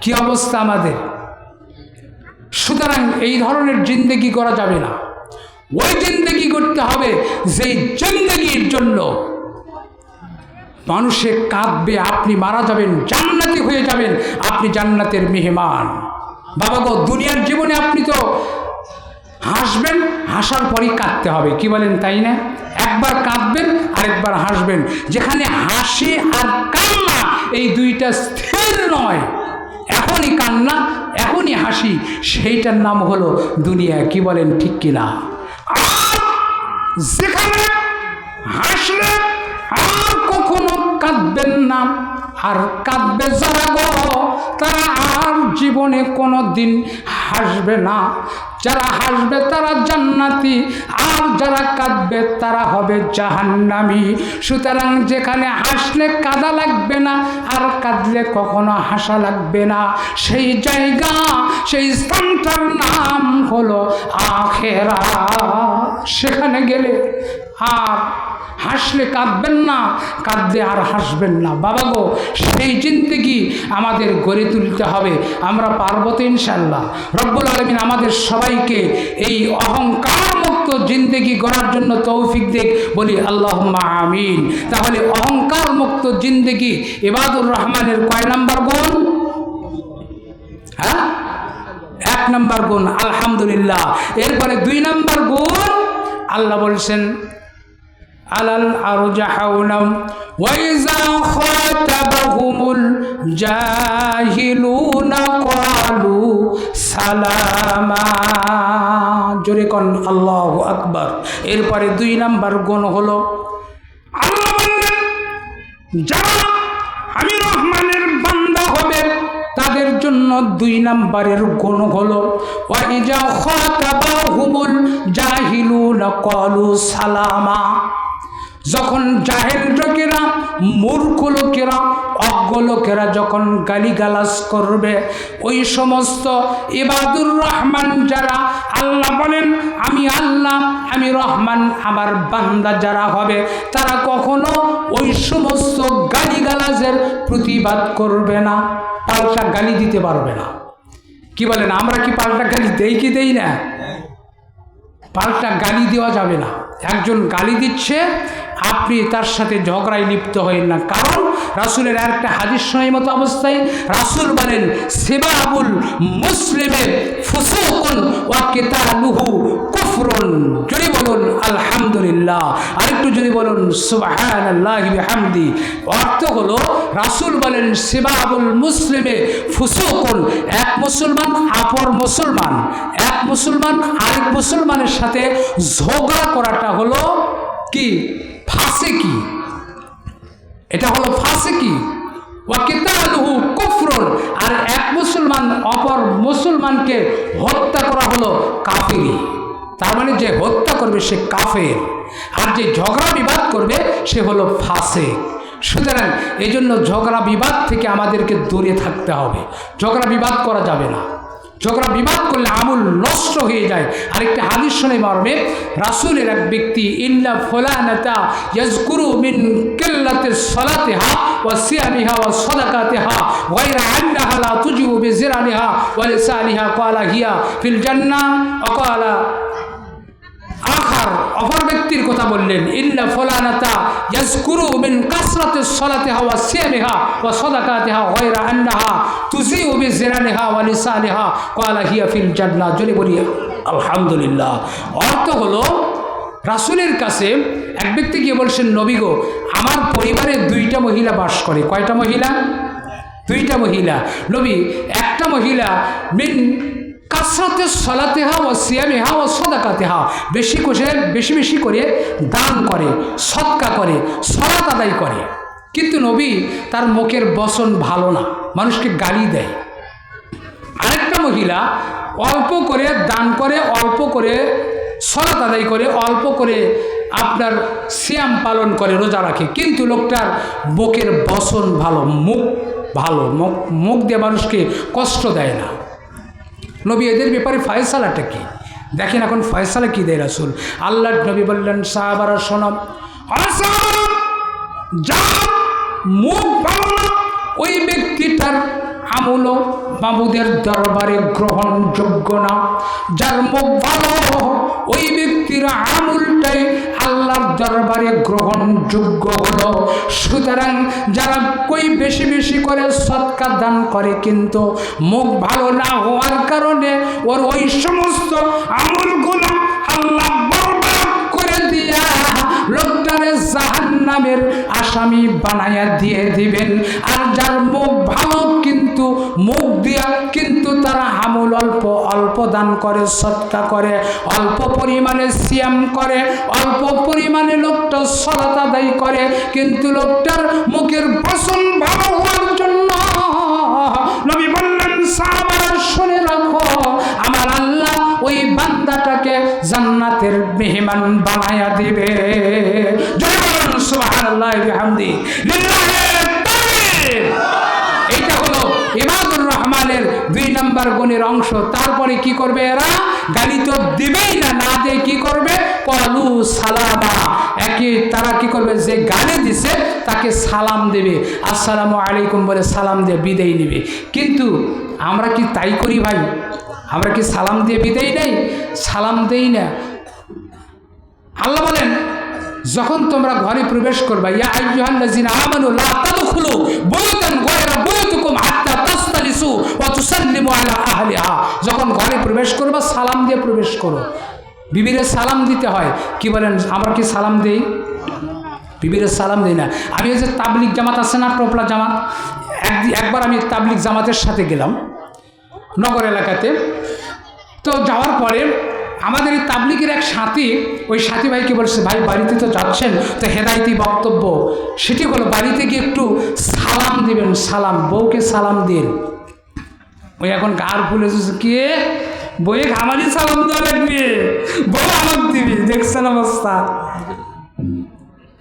Speaker 1: কি অবস্থা আমাদের? সুতরাং এই ধরনের জিন্দেগি করা যাবে না। ওই জিন্দেগি করতে হবে যেই জিন্দেগির জন্য মানুষে কাঁদবে। আপনি মারা যাবেন, জান্নাতি হয়ে যাবেন, আপনি জান্নাতের মেহমান। বাবা গো, দুনিয়ার জীবনে আপনি তো হাসবেন, হাসার পরই কাঁদতে হবে। কি বলেন, তাই না? একবার কাঁদবেন, আরেকবার হাসবেন। যেখানে হাসি আর কান্না এই দুইটা স্থির নয়, এখনই কান্না এখনই হাসি, সেইটার নাম হলো দুনিয়া। কি বলেন, ঠিক কিনা? যেখানে হাসলে আর কখনো কাঁদবেন না, আর কাঁদবে যারা গো, তারা আর জীবনে কোনো দিন হাসবে না। যারা হাসবে তারা জান্নাতি, আর যারা কাঁদবে তারা হবে জাহান্নামী। সুতরাং যেখানে হাসলে কাঁদা লাগবে না, আর কাঁদলে কখনো হাসা লাগবে না, সেই জায়গা, সেই স্থানটার নাম হলো আখিরাত। সেখানে গেলে আর হাসলে কাঁদবেন না, কাঁদলে আর হাসবেন না। বাবা গো, সেই জিন্দেগি আমাদের গড়ে তুলতে হবে। আমরা পারব তো ইনশাআল্লাহ। রব্বুল আলামিন আমাদের সবাইকে এই অহংকার মুক্ত জিন্দেগি গড়ার জন্য তৌফিক দিক, বলি আল্লাহুম্মা আমিন। তাহলে অহংকার মুক্ত জিন্দেগি ইবাদুর রহমানের কয় নাম্বার গুণ? হ্যাঁ, 1 নাম্বার গুণ, আলহামদুলিল্লাহ। এরপরে 2 নাম্বার গুণ, আল্লাহ বলছেন আলাল আরজাহুনা ওয়া ইযা খাতাবাহুমুল জাহিলুনা ক্বালু সালামা। জোরে কোন আল্লাহু আকবার। এরপরে 2 নাম্বার গুণ হলো, আল্লাহ বললেন যারা আমি রহমানের বান্দা হবে তাদের জন্য 2 নাম্বারের গুণ হলো ওয়াইজা খাতাবাহুমুল জাহিলুনা ক্বালু সালামা। যখন জাহেল লোকেরা, মূর্খ লোকেরা, অজ্ঞ লোকেরা যখন গালিগালাজ করবে, ওই সমস্ত ইবাদুর রহমান যারা, আল্লাহ বলেন আমি আল্লাহ, আমি রহমান, আমার বান্দা যারা হবে তারা কখনো ওই সমস্ত গালিগালাজের প্রতিবাদ করবে না, পাল্টা গালি দিতে পারবে না। কি বলেন, আমরা কি পাল্টা গালি দেই কি দেই না? পাল্টা গালি দেওয়া যাবে না। একজন গালি দিচ্ছে, আপনি তার সাথে ঝগড়ায় লিপ্ত হবেন না। কারণ রাসূলের আরেকটা হাদিস শোনার মতো অবস্থায় রাসূল বলেন সিবাবুল মুসলিমের ফুসুকুন ওয়া কিতালুহু কুফরুন। যদি বলুন আলহামদুলিল্লাহ, আরেকটু যদি বলুন সুবহানাল্লাহি বিহামদি। অর্থ হলো রাসূল বলেন সিবাবুল মুসলিমে ফুসুকুন, এক মুসলমান অপর মুসলমান, এক মুসলমান আরেক মুসলমানের সাথে ঝগড়া করাটা হলো কি? ফাসিকি। এটা হলো ফাসিকি। ওয়া কিতালুহু কুফরুন, আর এক মুসলমান অপর মুসলমানকে হত্যা করা হলো কাফিরি। তার মানে যে হত্যা করবে সে কাফের, আর যে ঝগড়া বিবাদ করবে সে হলো ফাসিক। সুতরাং এই জন্য ঝগড়া বিবাদ থেকে আমাদেরকে দূরে থাকতে হবে। ঝগড়া বিবাদ করা যাবে না। ঝগড়া বিবাদ করলে আমল নষ্ট হয়ে যায়। আরেকটা হাদিস শুনে মর্মে রাসূলের এক ব্যক্তি ইল্লা ফুলানাতা ইয়াজকুরু মিন কিল্লাতিস সালাতিহা ওয়া সিয়ামিহা ওয়া সাদাকাতিহা গায়রা আন্নাহা লা তুজিবু বিজিরানিহা ওয়া লিসানিহা ক্বালা হিয়া ফিল জান্নাহ ওয়া ক্বালা আখার, অপর ব্যক্তির কথা বললেন ইল্লা ফুলানাতা ইয়াজকুরু মিন কাসরাতিস সালাতিহা ওয়া সিয়ামিহা ওয়া সাদাকাতিহা গায়রা আন্নাহা তুজিবু বিজিরানিহা ওয়া লিসানিহা ক্বালা হিয়া ফিল জান্নাহ। যদি বলি আলহামদুলিল্লাহ। অর্থ হলো রাসূলের কাছে এক ব্যক্তি গিয়ে বলছেন নবী গো, আমার পরিবারে 2টা মহিলা বাস করে। কয়টা মহিলা? 2টা মহিলা। নবী, একটা মহিলা মিন কাসরাতে সলাতেহা ও সিয়ামিহা ও সদাকাতেহা, বেশি বেশি করে দান করে, সদকা করে, সলাত আদায় করে। কিন্তু নবী তার মুখের বচন ভালো না, মানুষকে গালি দেয়। আরেকটা মহিলা অল্প করে দান করে, অল্প করে সলাত আদায় করে, অল্প করে আপনার সিয়াম পালন করে, রোজা রাখে, কিন্তু লোকটার মুখের বচন ভালো, মুখ ভালো, মুখ দিয়ে মানুষকে কষ্ট দেয় না। নবী এদের ব্যাপারে ফয়সালাটা কি দেখেন। এখন ফয়সালা কি দেয় রাসূল? আল্লাহর নবী বললেন সাহাবারা শোনো, যার মুখ ভালো না ওই ব্যক্তিটার আমলও মাবুদের দরবারে গ্রহণযোগ্য না। যার মুখ ভালো ওই ব্যক্তির আমলটাই আল্লাহর দরবারে গ্রহণযোগ্য হলো। সুতরাং যারা কই বেশি বেশি করে সদকা দান করে কিন্তু মুখ ভালো না হওয়ার কারণে ওর ওই সমস্ত আমলগুলো আল্লাহ বরবাদ করে দিয়া লোকটারে জাহান্নামের আসামি বানাইয়া দিয়ে দিবেন। আর যার মুখ ভালো কিন্তু মুখ দিয়া কিন্তু তারা আমল অল্প অল্প দান করে, সদকা করে, অল্প পরিমাণে সিয়াম করে, অল্প পরিমাণে লোকটা সালাত আদায় করে, কিন্তু লোকটার মুখের বচন ভালো হওয়ার জন্য নবী বললেন সাহাবারা শুনে রাখো, আমার আল্লাহ ওই বান্দাটাকে জান্নাতের মেহমান বানায়া দিবে। জয় বলুন সুবহানাল্লাহি বিহামদি লিল্লাহি তাকবীর। এইটা হলো ইবাদুর রহমানের 2 নম্বর গুণের অংশ। তারপরে কি করবে এরা? গালি তো দিবেই না, না দিয়ে কি করবে? ক্বালু সালামা। তারা কি করবে? যে গালি দিছে তাকে সালাম দেবে, আসসালামু আলাইকুম বলে সালাম দিয়ে বিদায় নেবে। কিন্তু আমরা কি তাই করি ভাই? আমরা কি সালাম দিয়ে বিদায় নেই? সালাম দেই না। আল্লাহ বলেন যখন তোমরা ঘরে প্রবেশ করবা, ইয়া আইয়ুহাল্লাযিনা আমানু লা তাদখুলু বুয়ুতান গায়রা বুয়ুতিকুম হাত্তা তাসতানিসু ওয়া তুসাল্লিমু আলা আহলিহা। যখন ঘরে প্রবেশ করবা সালাম দিয়ে প্রবেশ করো। বিবিরে সালাম দিতে হয়। কি বলেন, আমরা কি সালাম দেই? বিবিরে সালাম দেই না। আমি এই যে তাবলিগ জামাত আছে না, টোপলা জামাত, একবার আমি তাবলিগ জামাতের সাথে গেলাম। নগর এলাকাতে। তো যাওয়ার পরে আমাদের এই তাবলিগের এক সাথী, ওই সাথী ভাইকে বলছে, ভাই বাড়িতে তো যাচ্ছেন, তো হেদায়তি বক্তব্য সেটি হলো বাড়িতে গিয়ে একটু সালাম দিবেন, সালাম, বউকে সালাম দিন। ওই এখন গার ফুলে কে বইয়ে আমারই সালাম দেওয়া লাগবে, বউ আমার দিবি, দেখছেন অবস্থা।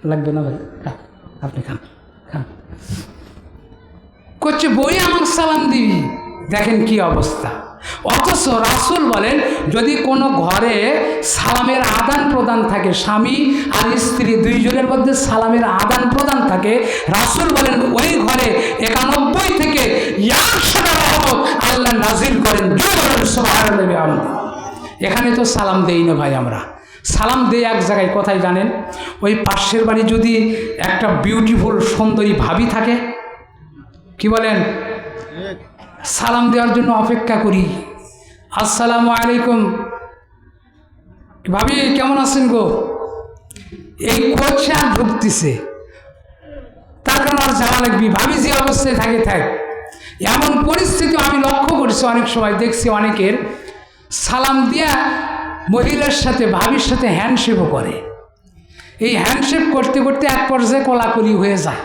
Speaker 1: লাগবে না ভাই, আপনি খান খান করছে, বই আমাকে সালাম দিবি। দেখেন কি অবস্থা। অথচ রাসূল বলেন, যদি কোনো ঘরে সালামের আদান প্রদান থাকে, স্বামী আর স্ত্রী দুইজনের মধ্যে সালামের আদান প্রদান থাকে, রাসূল বলেন ওই ঘরে ৯১ থেকে ১০০টা রহমত আল্লাহ নাজিল করেন। সুবহানাল্লাহ। এখানে তো সালাম দেই না ভাই, আমরা সালাম দেই এক জায়গায়, কোথায় জানেন? ওই পাশের বাড়ি যদি একটা বিউটিফুল সুন্দরী ভাবি থাকে, কি বলেন, সালাম দেওয়ার জন্য অপেক্ষা করি, আসসালামু আলাইকুম ভাবি কেমন আছেন গো, এই করছে আর ঢুকতেছে, তার কারণ আর যাওয়া লাগবে, ভাবি যে অবস্থায় থাকে থাক। এমন পরিস্থিতি আমি লক্ষ্য করছি, অনেক সময় দেখছি অনেকের সালাম দিয়া মহিলার সাথে, ভাবির সাথে হ্যান্ডশেপও করে। এই হ্যান্ডশেপ করতে করতে এক পর্যায়ে কোলাকুলি হয়ে যায়,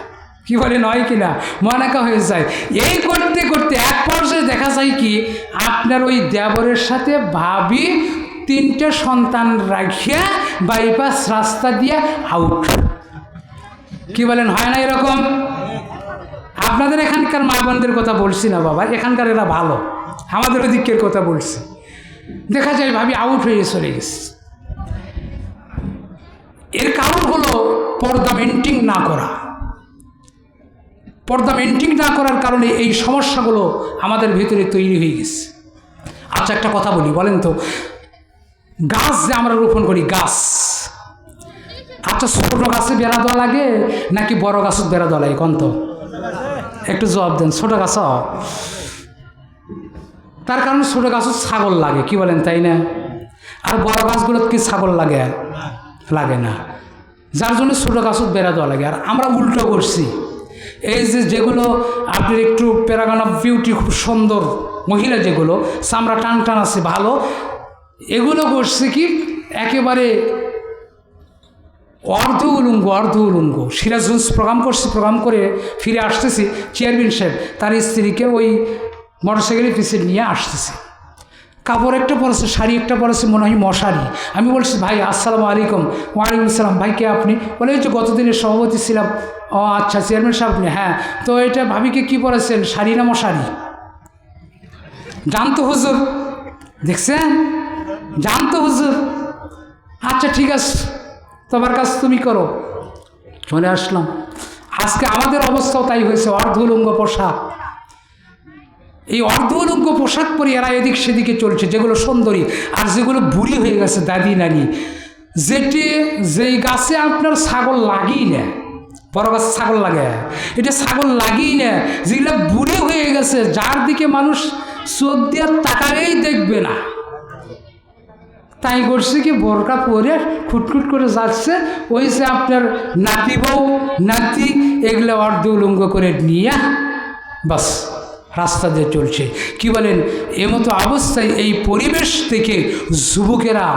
Speaker 1: কি বলে নয় কিনা, মনাকা হয়ে যায়। এই করতে করতে এক পর্যায়ে দেখা যায় কি, আপনার ওই দেবরের সাথে ভাবি 3টে সন্তান রাখিয়া বাইপাস রাস্তা দিয়ে আউট। কি বলেন, হয় না এরকম? আপনাদের এখানকার মা বোনদের কথা বলছি না বাবা, এখানকার এরা ভালো, আমাদের ওদিকের কথা বলছি। দেখা যায় ভাবি আউট হয়ে চলে গেছে। এর কারণ হলো পর্দা মেনটেন না করা। পর্দা মেনটেন না করার কারণে এই সমস্যাগুলো আমাদের ভিতরে তৈরি হয়ে গেছে। আচ্ছা একটা কথা বলি, বলেন তো, গাছ যে আমরা রোপণ করি, গাছ, আচ্ছা ছোট গাছে বেড়া দেওয়া লাগে নাকি বড় গাছ বেড়া দেওয়া লাগে? কোন তো একটু জবাব দেন। ছোট গাছ, তার কারণ ছোট গাছ ছাগল লাগে, কি বলেন তাই না? আর বড় গাছগুলো কি ছাগল লাগে? লাগে না, যার জন্য ছোট গাছ বেড়া দেওয়া লাগে। আর আমরা উল্টো করছি, এই যে যেগুলো আপনার একটু প্যারাগন অফ বিউটি, খুব সুন্দর মহিলা, যেগুলো চামড়া টান টান আছে ভালো, এগুলো করছে কি একেবারে অর্ধ উলঙ্গ। সিরাজগঞ্জ প্রোগ্রাম করছি, প্রোগ্রাম করে ফিরে আসতেছি, চেয়ারম্যান সাহেব তার স্ত্রীকে ওই মোটরসাইকেলের পিছিয়ে নিয়ে আসতেছে, কাপড় একটা পরেছে, শাড়ি একটা পরেছে, মনে হয় মশারি। আমি বলছি, ভাই আসসালামু আলাইকুম। ওয়ালাইকুম আসসালাম। ভাই কে আপনি? বলে ওই যে গতদিনের সভাপতি ছিলাম। ও আচ্ছা, চেয়ারম্যান সাহেব আপনি? হ্যাঁ। তো এটা ভাবিকে কি পরেছেন, শাড়ি না মশারি? জানতো হুজুর, দেখছেন, জানতো হুজুর। আচ্ছা ঠিক আছে, তোমার কাজ তুমি করো। চলে আসলাম। আজকে আমাদের অবস্থাও তাই হয়েছে, অর্ধউলঙ্গ পোশাক। এই অর্ধউলঙ্গ পোশাক পরে এরা এদিক সেদিকে চলছে, যেগুলো সুন্দরী। আর যেগুলো বুড়ি হয়ে গেছে, দাদি নানি, যেই গাছে আপনার ছাগল লাগেই না, বড় গাছে ছাগল লাগে, এটা ছাগল লাগেই না, যেগুলো বুড়ি হয়ে গেছে, যার দিকে মানুষ চোখ দিয়ে তাকালেই দেখবে না, তাই করছে কি বোরকা পরে খুটখুট করে যাচ্ছে। ওই যে আপনার নাতি বউ, নাতি, এগুলো অর্ধউলঙ্গ করে নিয়ে বাস রাস্তা দিয়ে চলছে। কি বলেন, এমতো অবস্থায় এই পরিবেশ থেকে যুবকেরা,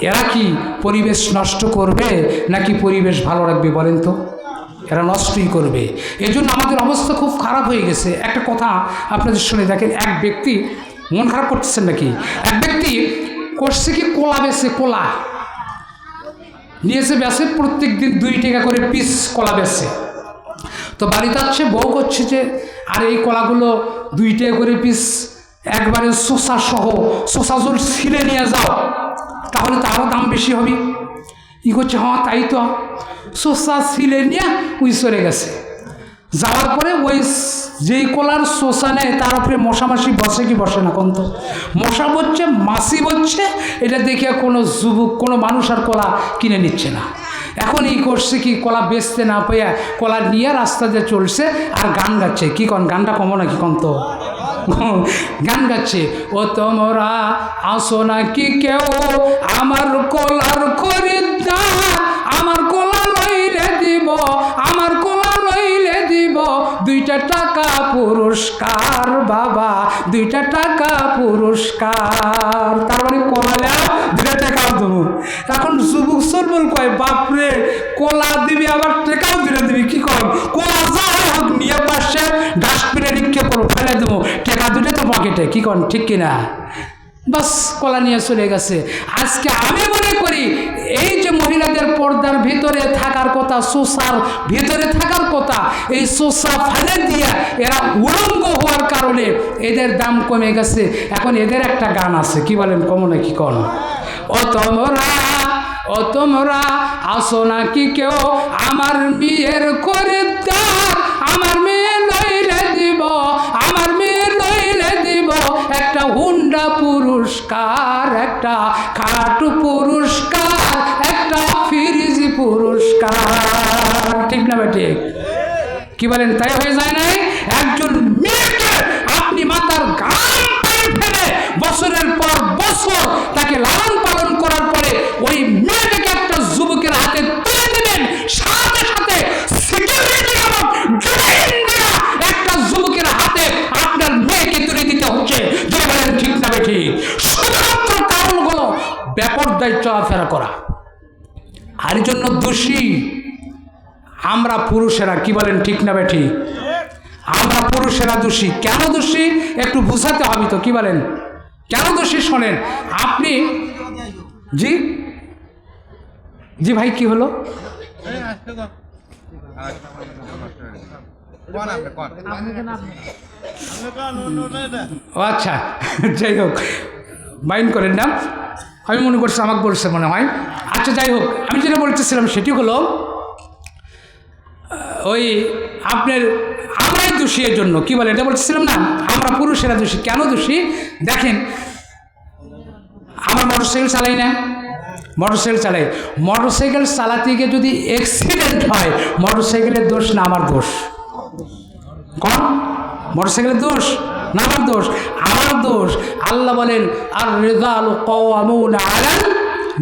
Speaker 1: এরা কি পরিবেশ নষ্ট করবে নাকি পরিবেশ ভালো রাখবে? বলেন তো, এরা নষ্টই করবে। এই জন্য আমাদের অবস্থা খুব খারাপ হয়ে গেছে। একটা কথা আপনাদের শুনে দেখেন, এক ব্যক্তি, মন খারাপ করতেছেন নাকি, এক ব্যক্তি করছে কি, কোলা বেছে, কোলা নিয়েছে, বেছে প্রত্যেক দিন 2 টাকা করে পিস কলা বেছে। তো বাড়িতে আছে, বউ করছে যে আর এই কলাগুলো 2 টাকা করে পিস একবারে শোষা সহ, শোষা জল ছিলে নিয়ে যাও, তাহলে তো আরও দাম বেশি হবে। ই করছে, হ্যাঁ তাই তো। শোষা ছিলে নিয়ে ওই চলে গেছে। যাওয়ার পরে ওই যেই কলার শোষা নেয়, তার উপরে মশামাছি বসে কি বসে না? কোন তো মশা বসছে, মাছি বসছে। এটা দেখে কোনো যুবক, কোনো মানুষ আর কলা কিনে নিচ্ছে না। এখন এই করছে কি, কলা বেচতে না পেয়ে কলা নিয়ে রাস্তা দিয়ে চলছে আর গান গাচ্ছে। কি কন, গানটা কমো নাকি? কন তো গান গাচ্ছে, ও তোমরা আসো নাকি কেউ আমার কলার খরিদ্দার, আমার কলা লইলে দিব, আমার কলা লইলে দিব। দিব 2টা টাকা পুরস্কার বাবা, 2টা টাকা পুরস্কার। তার মানে কলালে 2টা টাকাও দেবো। এখন যুবক সরবল কয় বাপরে কলা দিবি আবার টাকাও দিবি, কি কর কলা যা হোক নিয়ে পাশে ডাস্টবিনে নিক্ষেপ করো, ফেলে দেবো, টাকা 2টা তো পকেটে, কি কর ঠিক কিনা? বাস কলা নিয়ে চলে গেছে। আজকে আমি মনে করি এই যে মহিলাদের পর্দার ভিতরে থাকার কথা, সোসার ভিতরে থাকার কথা, এই সোসা ফেলে দিয়ে এরা উলঙ্গ হওয়ার কারণে এদের দাম কমে গেছে। এখন এদের একটা গান আছে, কি বলেন কমনে কি কন? ও তোমরা আসো নাকি কেউ আমার বিয়ের করে দাও, আমার মেয়ে লইলে দিব, আমার মেয়ে লইলে দিব একটা হুন্ডা পুরস্কার, একটা খাটু পুরস্কার, একটা ফ্রিজ পুরস্কার। ঠিক না বেটি? কি বলেন? তাই হয়ে যায় নাই? একজন মেয়েকে আপনি মাথার গান পায়ে ফেলে বছরের পর বছর তাকে লালন পালন করার পরে ওই মেয়েটাকে একটা যুবকের হাতে তুলে দেবেন, সাথে সাথে একটা যুবকের হাতে আপনার মেয়েকে তুলে দিতে হচ্ছে। যদি বলেন ঠিক না বেটি? শুধুমাত্র কারণ হলো বেপরদায় চলাফেরা করা। আর জন্য দোষী আমরা পুরুষেরা। কি বলেন ঠিক না বেটি? আমরা পুরুষেরা দোষী। কেন দোষী একটু বুঝাতে হবে তো, কি বলেন? কেন দোষী শোনেন আপনি। জি জি ভাই কি হলো? ও আচ্ছা, যাই হোক মাইন্ড করেন না, আমি মনে করছি আমাকে বলছে মনে হয়। আচ্ছা যাই হোক, আমি যেটা বলতেছিলাম সেটি হলো ওই আপনার আমরাই দোষী এর জন্য। কি বলে এটা বলতেছিলাম না, আমরা পুরুষেরা দোষী। কেন দোষী দেখেন, আমার মোটরসাইকেল চালাই না, মোটরসাইকেল চালাই, মোটরসাইকেল চালাতে গিয়ে যদি অ্যাক্সিডেন্ট হয় মোটরসাইকেলের দোষ না আমার দোষ? কোন মোটরসাইকেলের দোষ না আমার দোষ? আমার দোষ। আল্লাহ বলেন আর রিজালু কাওয়ামুনা আলান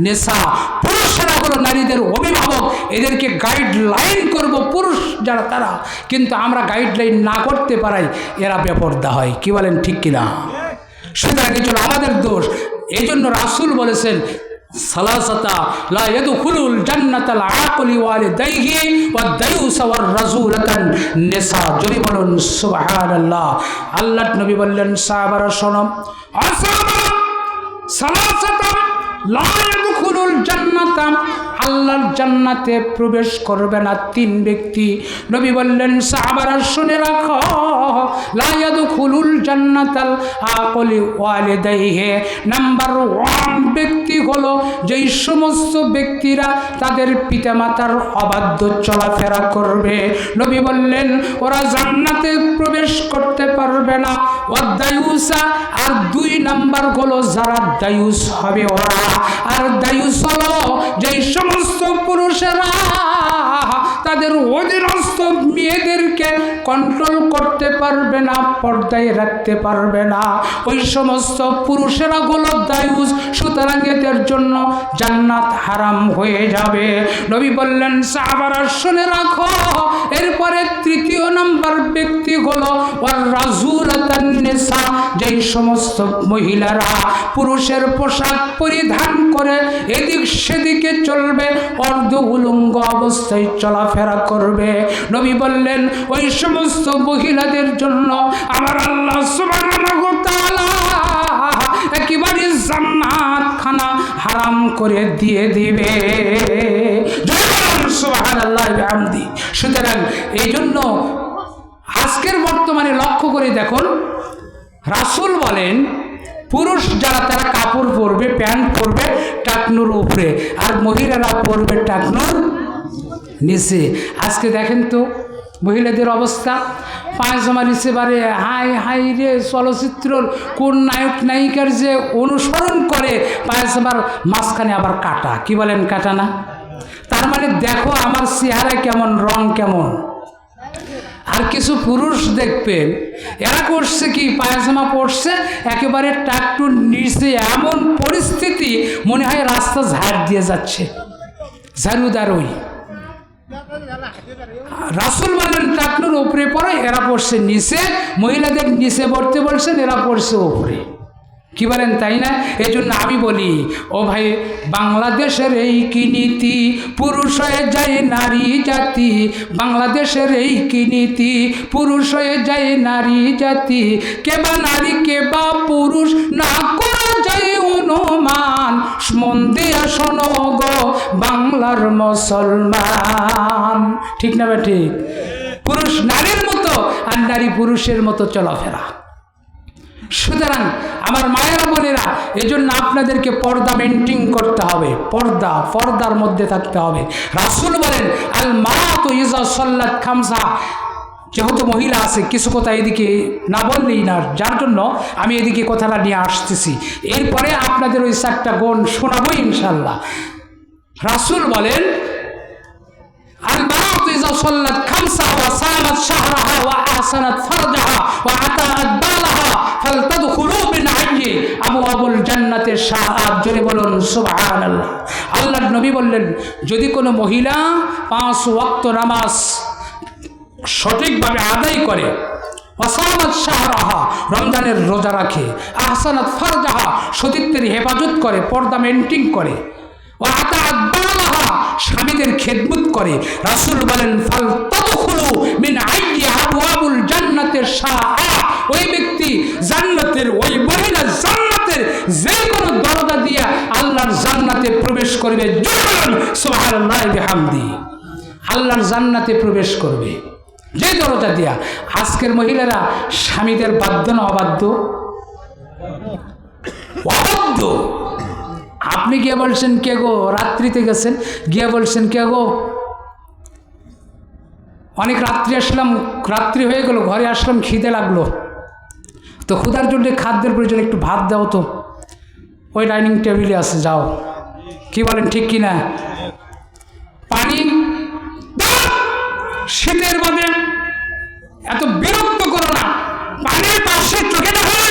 Speaker 1: নিসা, পুরুষেরা হলো নারীদের অভিভাবক, এদেরকে গাইডলাইন করব পুরুষ যারা তারা। কিন্তু আমরা গাইডলাইন না করতে পারাই এরা বেপরদা হয়। কি বলেন ঠিক কিনা? সুতরাং এটা আমাদের দোষ। এই জন্য রাসূল বলেছেন সালাসাতা লা ইয়াদখুলুল জান্নাতাল আকালি ওয়ালিদাইহি ওয়াদ দায়ুস ওয়ার রাজুলাতান নিসা। যদি বলুন সুবহানাল্লাহ। আল্লাহর নবী বললেন সাহাবারা শোনো, সালাসাতা লা ইয়াদখুলুল জান্নাতা, আল্লাহর জান্নাতে প্রবেশ করবে না 3 ব্যক্তি। নবী বললেন সাহাবারা শুনে রাখো, লা ইয়াদখুলুল জান্নাতাল আকালি ওয়ালিদাইহি। নাম্বার 1 ব্যক্তি হলো যেই সমস্ত ব্যক্তিরা তাদের পিতামাতার অবাধ্য চলাফেরা করবে। নবী বললেন ওরা জান্নাতে প্রবেশ করতে পারবে না। ওয়াদায়ুসা, আর 2 নাম্বার হলো যারা দায়ুস হবে ওরা। আর দায়ুস হলো যেই সমস্ত পুরুষেরা তাদের অধীনস্থ মেয়েদেরকে কন্ট্রোল করতে পারবে না, পর্দায় রাখতে পারবে না, ওই সমস্ত পুরুষেরা হলো দায়ুস। সুতরাং এদের জন্য জান্নাত হারাম হয়ে যাবে। নবী বললেন সাহাবারা শুনে রাখো, এরপরে 3 নাম্বার ব্যক্তি হলো ওয়ার রাজুলাতান নিসা, যেই সমস্ত মহিলারা পুরুষের পোশাক পরিধান করে এদিক সেদিকে চলবে, অর্ধ উলঙ্গ অবস্থায় চলাফেরা করবে। নবী বললেন ওই সমস্ত মহিলাদের জন্য আমার আল্লাহ সুবহানাহু ওয়া তাআলা একেবারে জান্নাত খানা হারাম করে দিয়ে দিবে। সুবহানাল্লাহ বিহামদি। সুতরাং এই জন্য আজকের বর্তমানে লক্ষ্য করে দেখুন, রাসূল বলেন পুরুষ যারা তারা কাপড় পরবে, প্যান্ট পরবে টাকনুর উপরে, আর মহিলারা পরবে টাকনুর নিচে। আজকে দেখেন তো মহিলাদের অবস্থা, পায়জামা নিচে বারে হাই হাই রে, চলচ্চিত্রর কোন নায়ক নায়িকার যে অনুসরণ করে পায়জামার মাঝখানে আবার কাটা। কি বলেন কাটা না? তার মানে দেখো আমার চেহারা কেমন, রং কেমন। আর কিছু পুরুষ দেখবেন এরা করছে কি, পায়জামা পরছে একেবারে টাকটুর নিচে, এমন পরিস্থিতি মনে হয় রাস্তা ঝাড় দিয়ে যাচ্ছে, ঝাড়ুদার ওই। রাসূল বলেন টাকনুর উপরে পড়ে, এরা পড়ছে নিচে, মহিলাদের নিচে পড়তে বলছেন, এরা পড়ছে উপরে। কি বলেন, তাই না? এই জন্য আমি বলি, ও ভাই, বাংলাদেশের এই কি নীতি, পুরুষ হয়ে যায় নারী জাতি, বাংলাদেশের এই কি নীতি, পুরুষ হয়ে যায় নারী জাতি, কে বা নারী কে বা পুরুষ না করা যায় অনুমান, মন দিয়া শোনো গো বাংলার মুসলমান। ঠিক না বে ঠিক? পুরুষ নারীর মতো আর নারী পুরুষের মতো চলাফেরা। সুতরাং আমার মায়েরা বোনেরা, এই জন্য আপনাদেরকে পর্দা মেনটেন করতে হবে, পর্দার মধ্যে থাকতে হবে। রাসূল বলেন আল মারাতু ইযা সাল্লাত খামসা। যেহেতু মহিলা আছে, কিছু কথা এদিকে না বললেই না, যার জন্য আমি এদিকে কথাটা নিয়ে আসতেছি। এরপরে আপনাদের ওই 4টা গুণ শোনাবো ইনশাল্লাহ। রাসূল বলেন আল মারাতু ইযা সাল্লাত খামসা ওয়া সামাত শাহরাহা ওয়া আহসানাত ফারজাহা ওয়া আতাআত বালাহা ফালতাদখুলু মিন আইয়ি আবওয়াবুল জান্নাতের শাহাদ। জোরে বলুন সুবহানাল্লাহ। আল্লাহর নবী বললেন, যদি কোনো মহিলা 5 ওয়াক্ত নামাজ সঠিকভাবে আদায় করে, ওয়াসামাত শাহরাহা রমজানের রোজা রাখে, আহসানাত ফারজাহা সতীত্বের হেফাজত করে, পর্দা মেনটেন করে, ওয়া আতাআত বালাহা স্বামীদের খেদমত করে, রাসূল বলেন ফালতাদখুলু মিন আইয়ি আবওয়াবুল জান্নাতের শাহাদ। ওই ব্যক্তি জান্নাতের, ওই মহিলা জান্নাতের যে কোনো দরজা দিয়া আল্লাহর জান্নাতে প্রবেশ করবে। সুবহানাল্লাহি বিহামদি। আল্লাহর জান্নাতে প্রবেশ করবে যে দরজা দিয়া। আজকের মহিলারা স্বামীদের বাধ্য না অবাধ্য? অবাধ্য। আপনি গিয়ে বলছেন কে গো, রাত্রিতে গেছেন, গিয়ে বলছেন কে গো, অনেক রাত্রি আসলাম, রাত্রি হয়ে গেল, ঘরে আসলাম, খিদে লাগলো, তো ক্ষুধার জন্য খাদ্যের প্রয়োজন, একটু ভাত দাও তো, ওই ডাইনিং টেবিলে আছে, যাও। কি বলেন, ঠিক কি না? পানি শীতের মধ্যে এত বিরক্ত করো না, পানির পাশে চোখে দেখো না,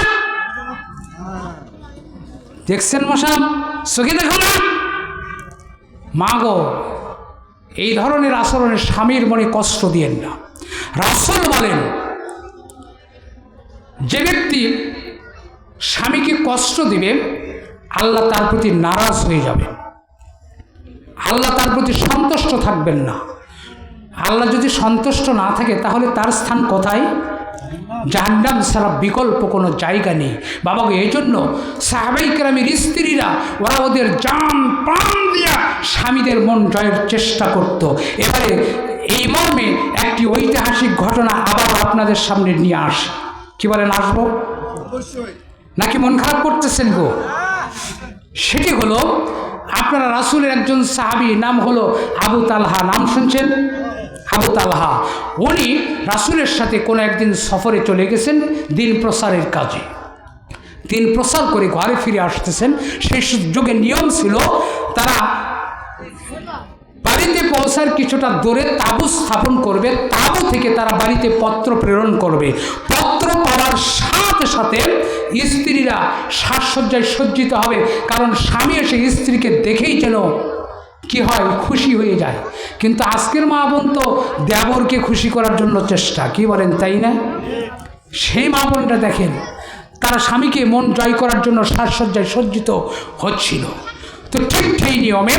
Speaker 1: দেখছেন মশা, চোখে দেখো না। মা গো, এই ধরনের আচরণে স্বামীর মনে কষ্ট দিয়েন না। রাসূল বলেন, যে ব্যক্তি স্বামীকে কষ্ট দিবে, আল্লাহ তার প্রতি নারাজ হয়ে যাবে, আল্লাহ তার প্রতি সন্তুষ্ট থাকবেন না। আল্লাহ যদি সন্তুষ্ট না থাকে, তাহলে তার স্থান কোথায়? জাহান্নাম ছাড়া বিকল্প কোনো জায়গা নেই। বাবাকে এই জন্য সাহাবায়ে কেরামের স্ত্রীরা, ওরা ওদের জান প্রাণ দিয়া স্বামীদের মন জয়ের চেষ্টা করত। এবারে এই মর্মে একটি ঐতিহাসিক ঘটনা আবার আপনাদের সামনে নিয়ে আসে। কি বলেন, আসবো নাকি মন খারাপ করতেছেন গো? সেটি হলো, আপনারা রাসূলের একজন সাহাবী, নাম হলো আবু তালহা, নাম শুনছেন? আবু তালহা, উনি রাসূলের সাথে কোনো একদিন সফরে চলে গেছেন দিন প্রচারের কাজে। দিন প্রচার করে ঘরে ফিরে আসতেছেন। সেই যুগে নিয়ম ছিল, তারা বাড়িতে পৌঁছার কিছুটা দূরে তাঁবু স্থাপন করবে, তাঁবু থেকে তারা বাড়িতে পত্র প্রেরণ করবে। পত্র পাওয়ার সাথে সাথে স্ত্রীরা সাজসজ্জায় সজ্জিত হবে, কারণ স্বামী এসে স্ত্রীকে দেখেই যেন কি হয়, খুশি হয়ে যায়। কিন্তু আজকের মা বোন তো দেবরকে খুশি করার জন্য চেষ্টা। কি বলেন, তাই না? সেই মা বোনটা দেখেন, তারা স্বামীকে মন জয় করার জন্য সাজসজ্জায় সজ্জিত হচ্ছিল। তো ঠিক সেই নিয়মে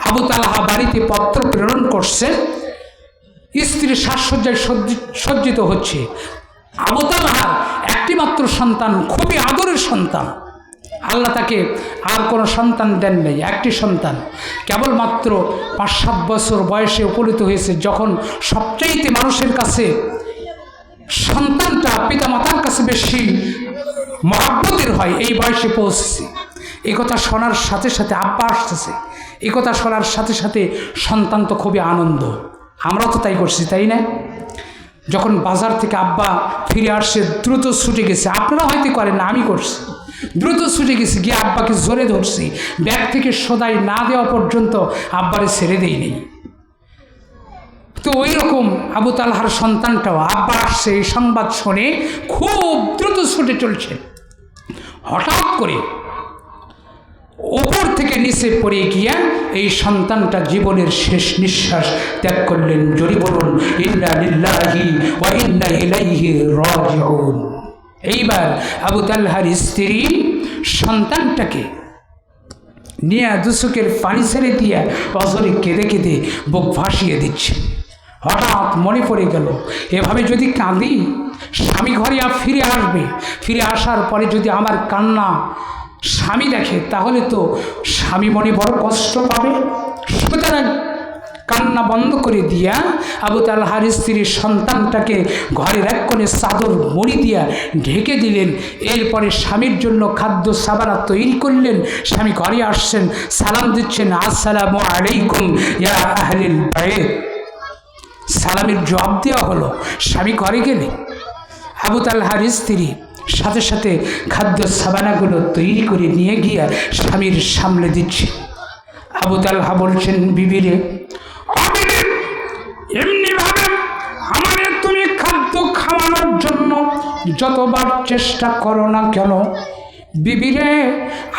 Speaker 1: আবু তালহা বাড়িতে পত্র প্রেরণ করছে, স্ত্রীর সাজসজ্জায় সজ্জিত হচ্ছে। আবু তালহার একটি মাত্র সন্তান, খুবই আদরের সন্তান, আল্লাহ তাকে আর কোনো সন্তান দেন নাই, একটি সন্তান, কেবলমাত্র 5-7 বছর বয়সে উপনীত হয়েছে। যখন সবচাইতে মানুষের কাছে সন্তানটা পিতামাতার কাছে বেশি মহব্বতের হয়, এই বয়সে পৌঁছেছে। এই কথা শোনার সাথে সাথে আব্বা আসতেছে, এই কথা শোনার সাথে সাথে সন্তান তো খুবই আনন্দ। আমরা তো তাই করছি, তাই না? যখন বাজার থেকে আব্বা ফিরে আসছে, দ্রুত ছুটে গেছে। আপনারা হয়তো করেন না, আমি করছি। দ্রুত ছুটে গেছি, গিয়ে আব্বাকে জোরে ধরছি, ব্যাগ থেকে সদাই না দেওয়া পর্যন্ত আব্বারে ছেড়ে দেই নেই। তো ওই রকম আবু তালহার সন্তানটাও, আব্বা আসছে এই সংবাদ শুনে খুব দ্রুত ছুটে চলছে। হঠাৎ করে ওপর থেকে থেকে নিচে পড়ে গিয়া এই সন্তানটা জীবনের শেষ নিঃশ্বাস ত্যাগ করলেন। জোরে বলুন ইন্না লিল্লাহি ওয়া ইন্না ইলাইহি রাজিউন। এইবার আবু তালহার স্ত্রী সন্তানটাকে নিয়ে দুচোখের পানি ছেড়ে দিয়ে অজরে কেঁদে কেঁদে বুক ভাসিয়ে দিচ্ছে। হঠাৎ মনে পড়ে গেল, এভাবে যদি কাঁদি স্বামী ঘরে ফিরে আসবে, ফিরে আসার পরে যদি আমার কান্না স্বামী দেখে তাহলে তো স্বামী মনে বড় কষ্ট পাবে। সুতরাং কান্না বন্ধ করে দিয়া আবু তালহার স্ত্রীর সন্তানটাকে ঘরের এক কোণে চাদর মুড়ি দিয়া ঢেকে দিলেন। এরপরে স্বামীর জন্য খাদ্য সাবারা তৈরি করলেন। স্বামী ঘরে আসছেন, সালাম দিচ্ছেন, আসসালামু আলাইকুম ইয়া আহলিল বাইত। সালামের জবাব দেওয়া হলো। স্বামী ঘরে গেলে আবু তালহার স্ত্রী সাথে সাথে খাদ্য সাবানাগুলো তৈরি করে নিয়ে গিয়ে স্বামীর সামনে দিচ্ছে। আবু তালহা বলছেন, বিবিরে এমনিভাবে আমাদের তুমি খাদ্য খাওয়ানোর জন্য যতবার চেষ্টা করো না কেন, বিবিরে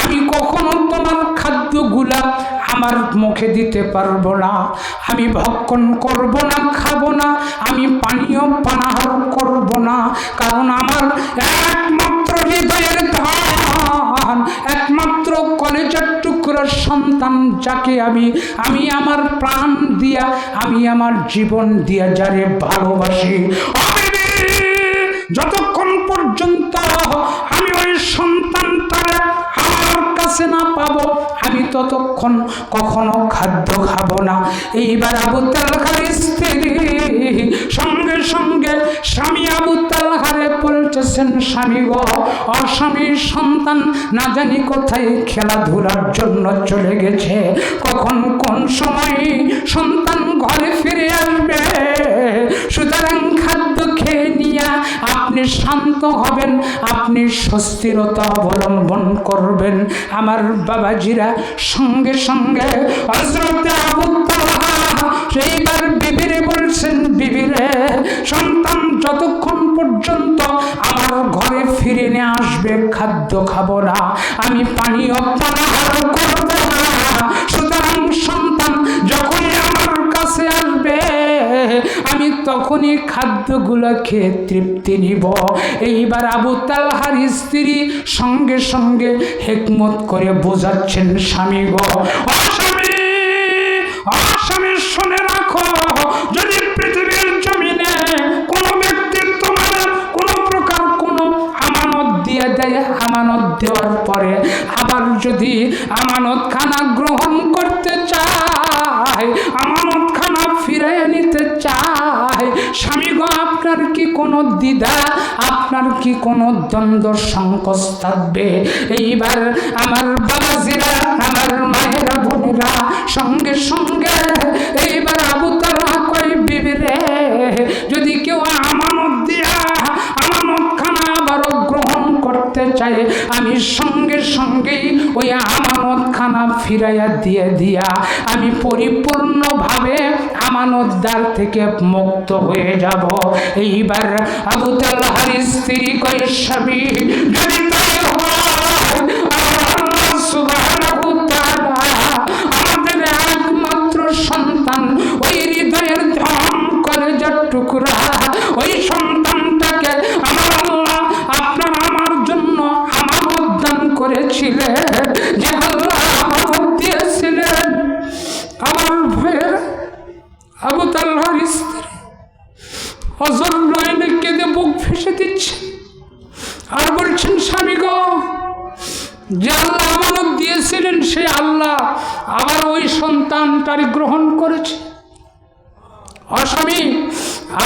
Speaker 1: আমি কখনো তোমার খাদ্যগুলা আমার মুখে দিতে পারবো না, আমি ভক্ষণ করব না, খাবো না, আমি পানীয় পানাহার করব না, কারণ আমার একমাত্র হৃদয়ের ধন, একমাত্র কলেজের টুকরোর সন্তান যাকে আমি আমার প্রাণ দিয়া, আমি আমার জীবন দিয়া যারে ভালোবাসি, যতক্ষণ পর্যন্ত আমি ওই সন্তানটারে আমার কাছে না পাবো আমি ততক্ষণ কখনো খাদ্য খাবো না। এইবার আবু তালহার স্ত্রী সঙ্গে সঙ্গে স্বামী আবু তালহারে বলতেছেন, স্বামী গো, অস্বামীর সন্তান না জানি কোথায় খেলাধুলার জন্য চলে গেছে, কখন কোন সময় সন্তান ঘরে ফিরে আসবে, সুতরাং খাদ্য খেয়ে নিয়ে আপনি শান্ত হবেন, আপনি সুস্থিরতা অবলম্বন করবেন। আমার বাবাজিরা সঙ্গে সঙ্গে হযরত আবু তালহা সেইবার বিবিরে বলছেন, বিবিরে সন্তান যতক্ষণ পর্যন্ত আমার ঘরে ফিরে নিয়ে আসবে খাদ্য খাবো না, আমি পানীয় পানাহার করব না, সুতরাং সন্তান যখনই আমার কাছে আসবে আমি তখনই খাদ্যগুলো খেয়ে তৃপ্তি নিব। এইবার আবু তালহার স্ত্রী সঙ্গে সঙ্গে হিকমত করে বোঝাচ্ছেন, স্বামী গো, অস্বামী শুনে রাখো, যদি পৃথিবীর জমিনে কোনো ব্যক্তি তোমার কোনো প্রকার কোনো আমানত দিয়ে দেয়, আমানত দেওয়ার পরে আবার যদি আমানত খানা গ্রহণ করতে চায়, আমানত খানা ফিরে নিতে চায়, স্বামী গো আপনার কি কোনো দ্বিধা, আপনার কি কোনো দ্বন্দ্ব সংকোচ থাকবে? এইবার আমার বাবাজিরা, আমার মায়েরা, বোনেরা সঙ্গে সঙ্গে এইবার আবু তালহা কয়, বিবিরে যদি কেউ আমানত দিয়া আমানত খানা আবারও গ্রহণ করতে চায় আমি সঙ্গে সঙ্গেই ওই আমানত খানা ফিরাইয়া দিয়া আমি পরিপূর্ণভাবে আমানতদার থেকে মুক্ত হয়ে যাব। এইবার আবু তালহার স্ত্রী কয়, স্বামী যদি তাই হয়, আল্লাহ সুবহানাহু ওয়া তাআলা আমাদের একমাত্র সন্তান, ওই হৃদয়ের ধন কলেজের টুকরা, ওই সন্তানটাকে আমার আল্লাহ আপনার আমার জন্য আমানত দান করেছিলেন, যে আল্লাহ আমানত দিয়েছিলেন। আমার ভাইয়ের আবু তালহার স্ত্রী অজর নয়নে কেঁদে বুক ভেসে দিচ্ছে আর বলছেন, স্বামী গো, যে আল্লাহ আমানত দিয়েছিলেন সে আল্লাহ আবার ওই সন্তানটারি গ্রহণ করেছে। অস্বামী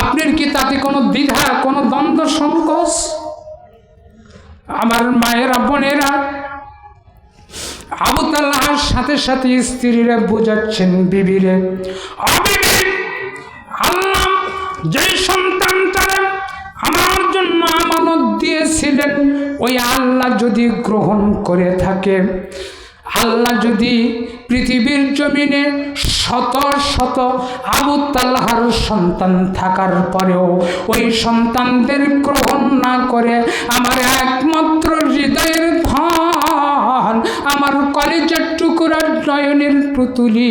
Speaker 1: আপনার কি তাতে কোনো দ্বিধা, কোনো দ্বন্দ্ব সংকোচ? আমার মায়েরা, বোনেরা আবু তালহার সাথে সাথে স্ত্রীরা বোঝাচ্ছেন, বিবিরে আল্লাহ যে সন্তানটারে আমার জন্য আমানত দিয়েছিলেন ওই আল্লাহ যদি গ্রহণ করে থাকে, আল্লাহ যদি পৃথিবীর জমিনে শত শত আবু তালহার সন্তান থাকার পরেও ওই সন্তানদের গ্রহণ না করে আমার একমাত্র হৃদয়ের ধন আমার কলেজের টুকরার নয়নের পুতুলি,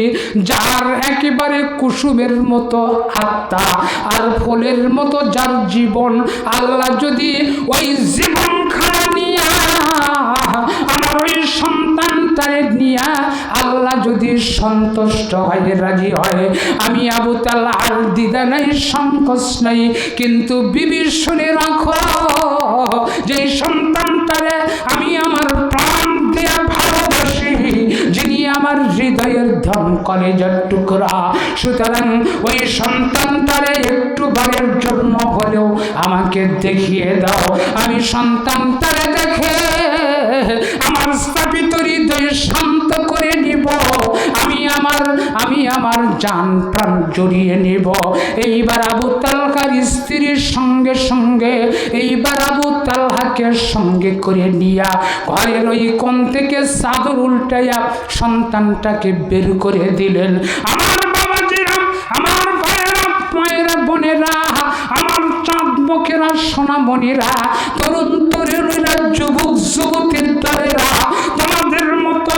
Speaker 1: যার একেবারে কুসুমের মতো আত্মা আর ফুলের মতো যার জীবন, আল্লাহ যদি ওই জীবন খানা নিয়া আমার ওই সন্তানটারে নিয়া আল্লাহ যদি সন্তুষ্ট হয়, রাজি হয়, আমি আবু তালহা আর দ্বিধা নাই, সংকোচ নাই। কিন্তু বিবি শুনে রাখো, যে সন্তানটারে আমি আমার প্রাণ দেয়া ভালোবাসি, যিনি আমার হৃদয়ের ধন, কলেজের টুকরা, সুতরাং ওই সন্তানটারে একটু বারের জন্য হলেও আমাকে দেখিয়ে দাও। আমি সন্তানটারে দেখে আমার স্থাপিত হৃদয় শান্ত করে নিব, আমি আমার জান প্রাণ জড়িয়ে নিব। এইবার আবু তালহার স্ত্রীর সঙ্গে সঙ্গে এইবার আবু তালহাকে সঙ্গে করে নিয়া ঘরের ওই কোণ থেকে চাদর উল্টাইয়া সন্তানটাকে বের করে দিলেন। আমার বাবাজিরা, আমার ভাইয়েরা, মায়েরা, বোনেরা, আমার চাঁদ মুখেরা, সোনামণিরা, তরুণ তরুণীরা, যুবক যুবতীর দলেরা, তোমাদের মতো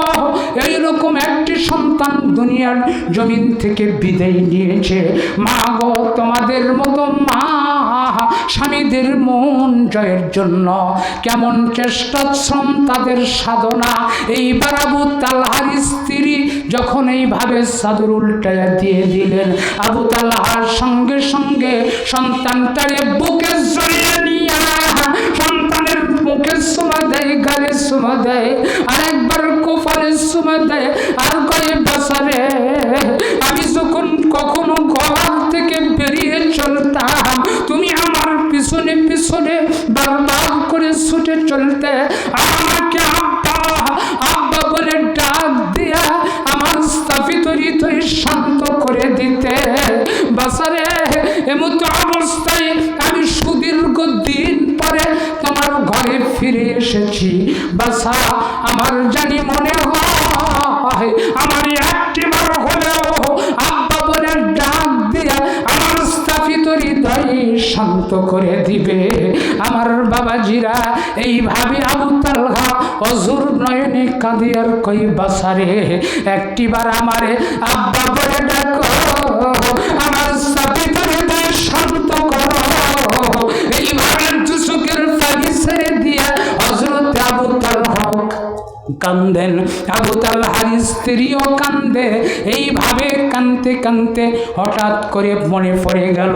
Speaker 1: এইরকম একটি সন্তান দুনিয়ার জমিন থেকে বিদায় নিয়েছে। মা গো, তোমাদের মতো মা স্বামীদের মন জয়ের জন্য কেমন চেষ্টা শ্রম তাদের সাধনা। এইবার আবু তালহার স্ত্রী যখন এইভাবে চাদর উল্টাইয়া দিয়ে দিলেন, আবু তালহার সঙ্গে সঙ্গে সন্তানটারে বুকে জড়িয়ে নিয়া সন্তানের মুখে চুমা দেয়, গালে চুমা দেয়, আরেকবার কপালে চুমা দেয়, আর কয়ে বাসারে আমি যখন কখনো ঘর থেকে বেরিয়ে চলতাম, তুমি আমার পিছনে পিছনে বারবার করে ছুটে চলতে, আমাকে আব্বা আব্বা বলে ডাক দিয়া আমার স্থাপিত হৃদয় শান্ত করে দিতে। বাসারে এমতো অবস্থায় আমি সুদীর্ঘ দিন পরে তোমার ঘরে ফিরে এসেছি। বাসা, আমার জানি মনে হয় আমার একটিবার হলেও আব্বা বলে ডাক দিয়া আমার স্থাপিত হৃদয় শান্ত করে দিবে। আমার বাবাজিরা, এইভাবে আবু তালহা অজুর নয়নে কাঁদিয়ার কই, বাসারে একটিবার আমারে আব্বা বলে ডাকো, আমার স্থাপিত হৃদয় শান্ত করো। এইভাবে দুচোখের পানি ছেড়ে দিয়া হযরত আবু তালহা কান্দেন, আবু তালহার স্ত্রীও কান্দে। এইভাবে কাঁদতে কাঁদতে হঠাৎ করে মনে পড়ে গেল,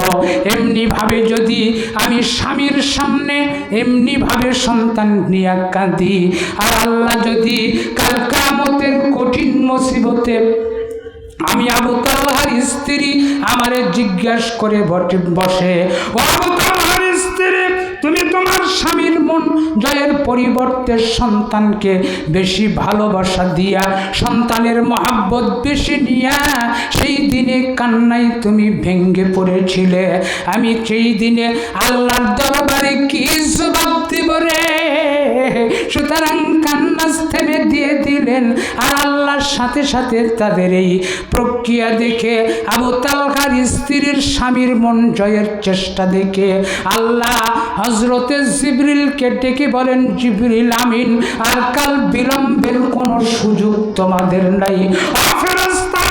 Speaker 1: এমনি ভাবে যদি আমি স্বামীর সামনে এমনি ভাবে সন্তান নিয়ে কাঁদি, আর আল্লাহ যদি কাল কিয়ামতের কঠিন মুসিবতে আমি আবু তালহার স্ত্রী আমারে জিজ্ঞাসা করে বসে, ও আবু তালহার স্ত্রী, তুমি তোমার স্বামীর মন জয়ের পরিবর্তে সন্তানকে বেশি ভালোবাসা দিয়া, সন্তানের মহাব্বত বেশি নিয়া সেই দিনে কান্নায় তুমি ভেঙ্গে পড়েছিলে, আমি সেই দিনে আল্লাহর দরবারে কি জবাব দিব রে? সুতরাং কান্না থেমে দিয়ে দিলেন। আর আল্লাহর সাথে সাথে তাদের এই প্রক্রিয়া দেখে, আবু তালহার স্ত্রীর স্বামীর মন জয়ের চেষ্টা দেখে আল্লাহ হযরতে জিবরিলকে ডেকে বলেন, জিবরিল আমিন, আর কাল বিলম্বের কোনো সুযোগ তোমাদের নাই। ফেরেশতা,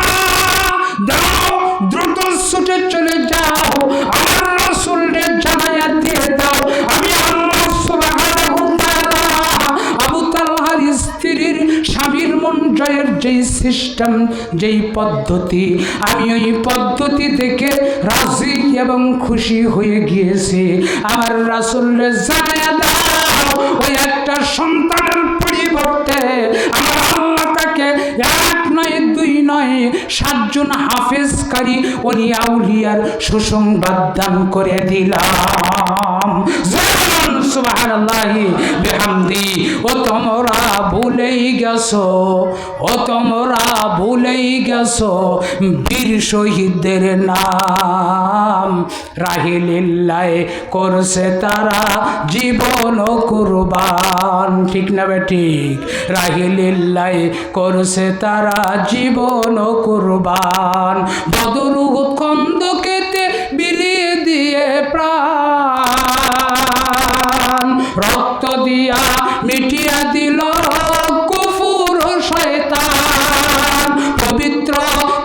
Speaker 1: দাও, দ্রুত ছুটে চলে যাও, আমার রাসূলকে জানাইয়া দিয়ে দাও, আমি আল্লাহ সুবহানাহু ওয়া তাআলা আবু তালহার স্ত্রীর স্বামীর মন জয়ের যেই সিস্টেম, যেই পদ্ধতি, আমি ওই পদ্ধতি দেখে রাজি এবং খুশি হয়ে গিয়েছি। আমার রাসূলকে জানাইয়া দাও, ওই একটা সন্তানের পরিবর্তে আমার আল্লাহ তাকে এক নয়, দুই নয়, 7 জন হাফেজকারী ওলিয়া উলিয়ার সুসংবাদ দান করে দিলাম। সুবহানাল্লাহি বিহামদি। ও তোমরা ভুলেই গেছো, ও তোমরা ভুলেই গেছো বীর শহীদদের নাম, রাহিলিল্লাহ করছে তারা জীবন কুরবান। ঠিক না বেঠিক? রাহিলিল্লাহ করছে তারা জীবন কুরবান, বদর উহুদ খন্দকেতে বিলিয়ে দিয়ে প্রাণ, রক্ত দিয়া মিটিয়া দিল কুফর করলো শয়তান, পবিত্র